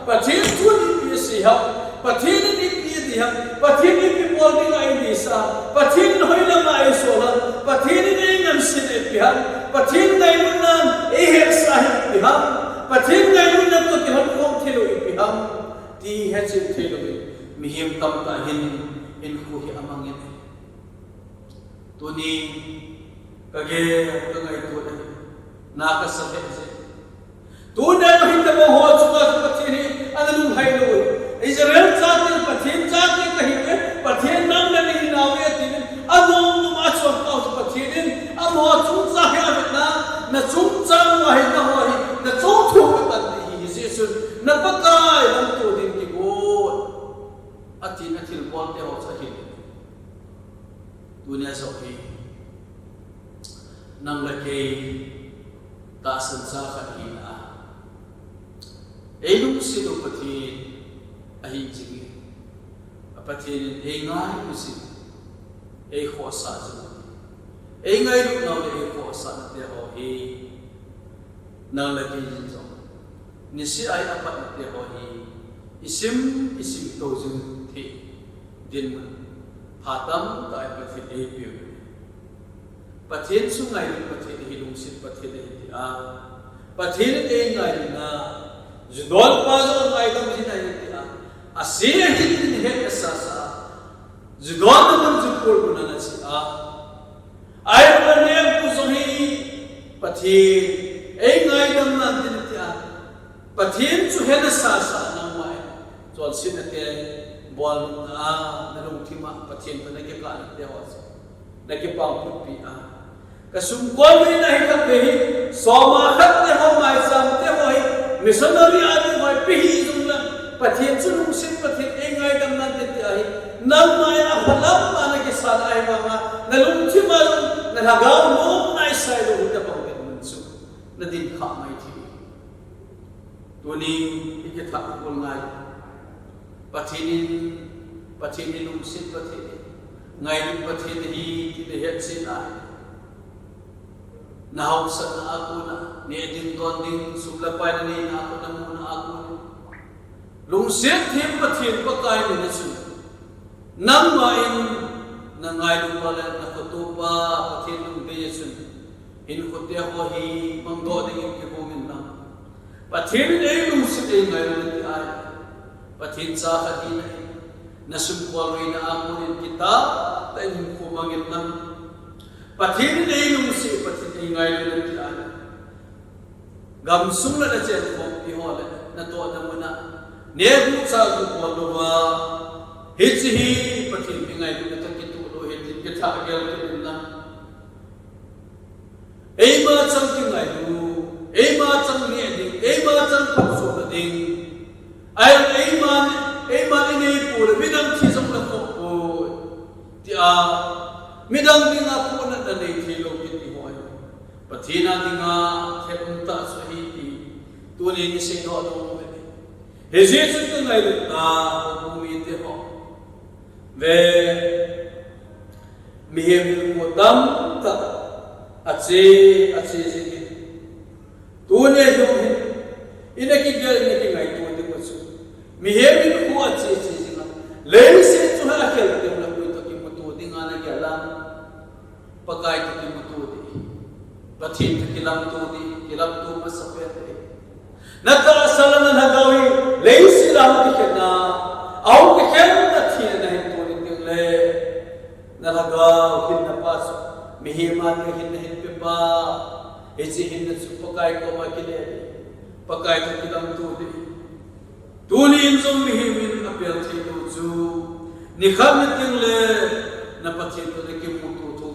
pathin tu ni pi se ha pathin ni pi di ha pathin ni pi pol ni ngai ni sa pathin hoi la mai so la pathin ni ngam sin e pi ha pathin ngai mun nan e he sa hi pi ha pathin ngai mun nan to ki hon khom thelo i pi ha ti he chin thelo mi him tam ta hin in khu hi amang ye tuni kage ka ngai to na ka sa he se tu na no hin ta mo ho chuka pathin ni ananu hai lo Israel chapter pathin chapter kahi pe pathin nam na ni na we tin anom nu ma chom ta pathin amo chung cha he na na chung cha ma he na ho hi na chu thu ka tan hi Jesus na pakai lam tu din ki go atin athil bol te ho cha hi dunia so hi nang la ke ta san sa kha hi na ei lu si do pathin ahi jingi apathin e ngai usi e kho sa ju e ngai ru na le e kho sa na te ho hi na la ki jin so ni si ai apat na te ho hi isim to jin thi din phatam ta ai pathin e pi pathin su ngai ru pathin hi lung sit pathin e ti a pathin e ngai na judol pa zo ngai dam jin ai ti a asia hin he asasa judon man jupol bunana si a ai bane ku zohi pathin ei ngai dam nan tin tia pathin chu he na sa sa na mai chol sin te bol na na lung thima pathin pa na ke ka na te ho na ke pang pu pi a ka sum ko mi na hi ka pe hi so ma khat te ho mai sam te ho hi missionary adi mai pe hi zum na pathin chu lung sin pathin e ngai dam nan te ti ai nam mai a phalam ma na ke sal ai ma na lung chi ma na lagaw mo nai sai lo ta pang ke mun chu na din kha mai thi to ni ke tha ko ngai pathin lung sin pathin ngai lu pathin hi ti le het sin ai na hau sa na aku na ni din ton din subla pa ni na aku na mu na aku lung set thêm pathin pa kai ni na su nam ma in na ngai lu pa la na ko tu pa pathin lung de su in ko te ho hi mang do de ke ko min na pathin ei lung set ei ngai lu ti ai pathin sa kha di na sum ko ri na aku ni kita ta in ko mangin na pathin ei lung set pathin ei ngai lu ti ai gam sung la na che ko pi ho la na to na mu na nebu sa ku ko lo wa hichi hi pathin ngai lu ta ki tu lo he ki tha gel ki na ei ma chang ki ngai lu ei ma chang ni ding ei ma chang phap so na ding ai ei ma ni nei pu le binam thi som la ko midang dinga po na nanay thilo kiti ho ayo pathina dinga thepumta sahi tuni ni se do do he Jesus tu ngai na bumi te ho ve mihim ko dam ta ache se tuni jo ina ki gel ni ki ngai tu de ko su mihim ko ache se le se tu ha kel te la ko to ki mo tu dinga na ya la pakai tu ki mo tu de pathin ki lam tu di ki lam tu ma sa pe nata salangan hagawi leisi lahu dikena au ke ken na thie na hin to ni le na lagaw hin na pas mihiman ke hin pe ba ezi hin na su pakai ko ma kile pakai to kilam tu de tuni inzum mihimin apel thi do ju ni kham ting le na pathin to de ki mu tu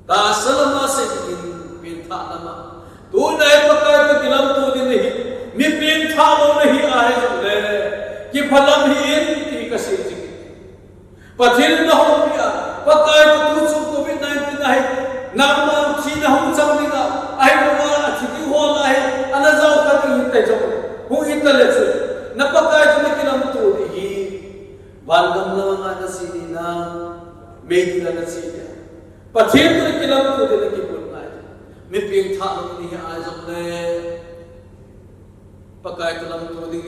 ta salama se in pin tha lama tu nai pakai to kilam tu din nahi mi pin tha lo nahi aahe jo le ki phalam hi in ti ka se ji pathil na ho pia pakai to tu chu covid-19 nahi nam nam thi na hum chang ni na ai ma athi ki ho la hai ana zau ka ti te jo hu in ta le chu na pakai to kilam tu di hi ban gam na nga na si ni na me di na si ya pathil to kilam tu de ki mi ping tha lo ni a jok le pakai to lam tu di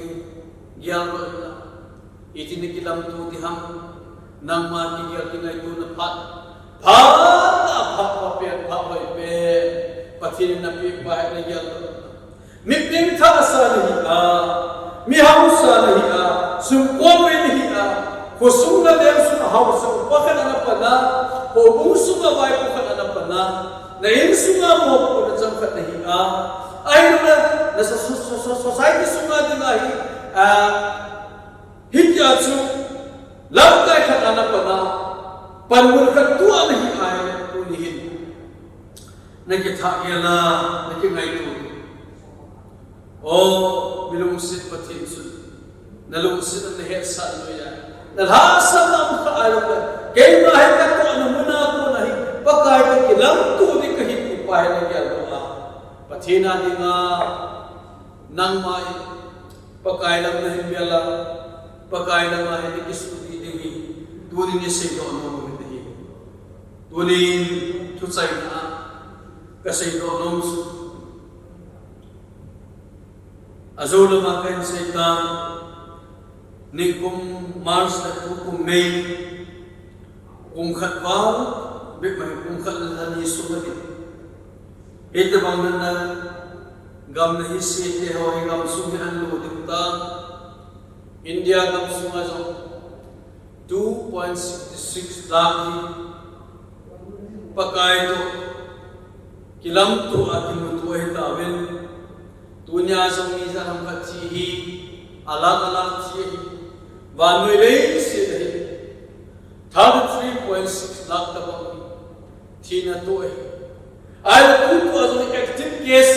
gyal lo na iti ni kilam tu di ham nang ma ki gyal ki ngai tu na phat pa pe pa bai pe pathin na pi pa na gyal mi ping tha sa ni a mi ham sa ni a sum ko ni a ko sum na dem su ha su pa ka na pa na ko bu su ma bai ko ka na pa na na in sunga mo ko na jam khat nahi a ai na society sunga din nahi hitya chu lam kai khat ana pana panmul khat tu nahi ai tu ni hin na ki tha yala na ki ngai tu o bilung sit pathin su na lung sit na he sa lo ya na ha sa nam kha ai lo ke ma he ka tu na muna ko nahi pakai to kilam tu di kahi pai na gyal do a pathina dinga nang mai pakai lam na himbela pakai lam ma he ki su di dingi tu di ni se do no mi di tu ni tu sai na ka se do no su azul ma kan se ta ni kum mars na tu kum mei kum khat wa be mai kum khat la ni su ma di ete bang na gam na hi se te ho hi gam su hi an lu dikta India gam su ma zo 2.66 lakh pakai to kilam tu akimu tu hi ta wen dunia zo mi za ram khat chi hi alag chi hi van noi le se de 33.6 lakh ta ba thina to ai tu tu as an active case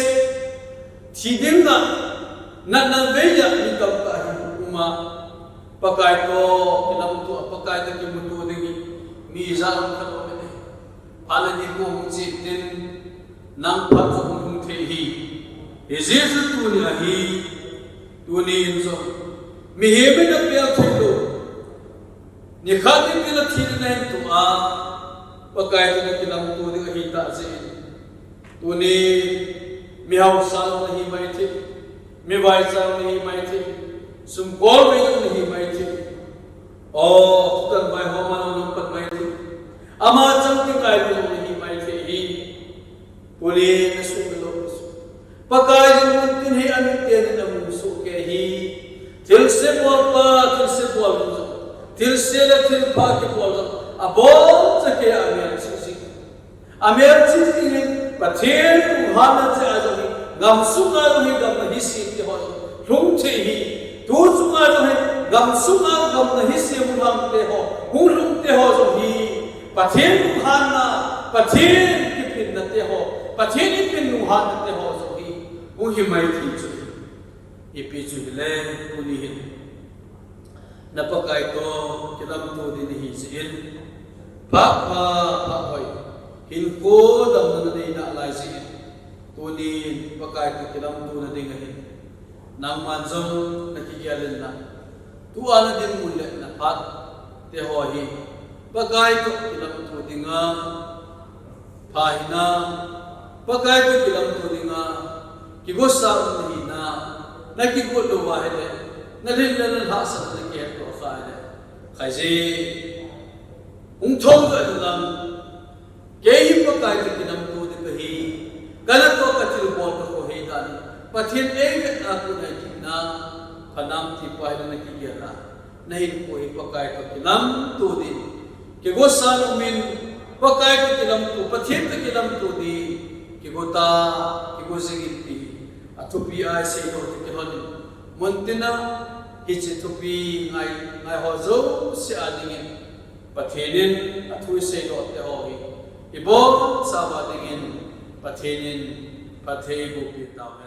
thidin na veya ni kam ka uma pakai to kilam tu pakai ta ki mutu dingi mi zaram khalo ne alani ko chi din nang pha zo hum the hi Jesus tu ni hi tu ni inzo mi hebe na pya thilo ni khati pila thil na tu a pakai to kilam tu dingi hi ta je tuni mihau sal nahi mai thi mi vai sal nahi mai thi sum kol me nahi mai thi o tan mai ho man non pat mai thi ama cham ti kai nahi mai thi hi tuni na sum lo pakai mun tin hi an te na mu su ke hi til se bol til se le til pa ke bol abol se ke amer chi pathen hana che ajami gam sunga hi gam nahi si te ho lung che hi tu sunga hi gam sunga gam nahi si mu gam te ho hu lung te ho zo hi pathen hana pathen ki pin na te ho pathen ki pin nu hana te ho zo hi hu hi mai thi chu ipi chu le ku ni hin na pakai to kilam to di hi sin Phá phá phá hỏi hin cố đầm nó đi đã lại gì tu ni và cái tu kilam tu nó đi ngay nang manjong na kigialen na tu ana din mulle na phat te ho hi và cái tu kilam tu dinga phahina và cái tu kilam tu dinga kigosa ni na kigot lo wa hele na lin na ha sa na ke to khai le khai ji ung thong ga lam ke hi pa kai tu kilam tu de hi galat to ka til bol ko he dan Pathen ek aku na kina khanam ti pai na kigela nahin ko ipakai ko kilam tu di ke go san min pakai ko kilam tu Pathen te kilam tu di ke go ta ke go jing'in pi athupi ai se no te kilon montina hi che thupi ngai ho zo se adingin Pathenin athui se no te ho hi ibo sa ba dingin Pathenin pathei bu pi ta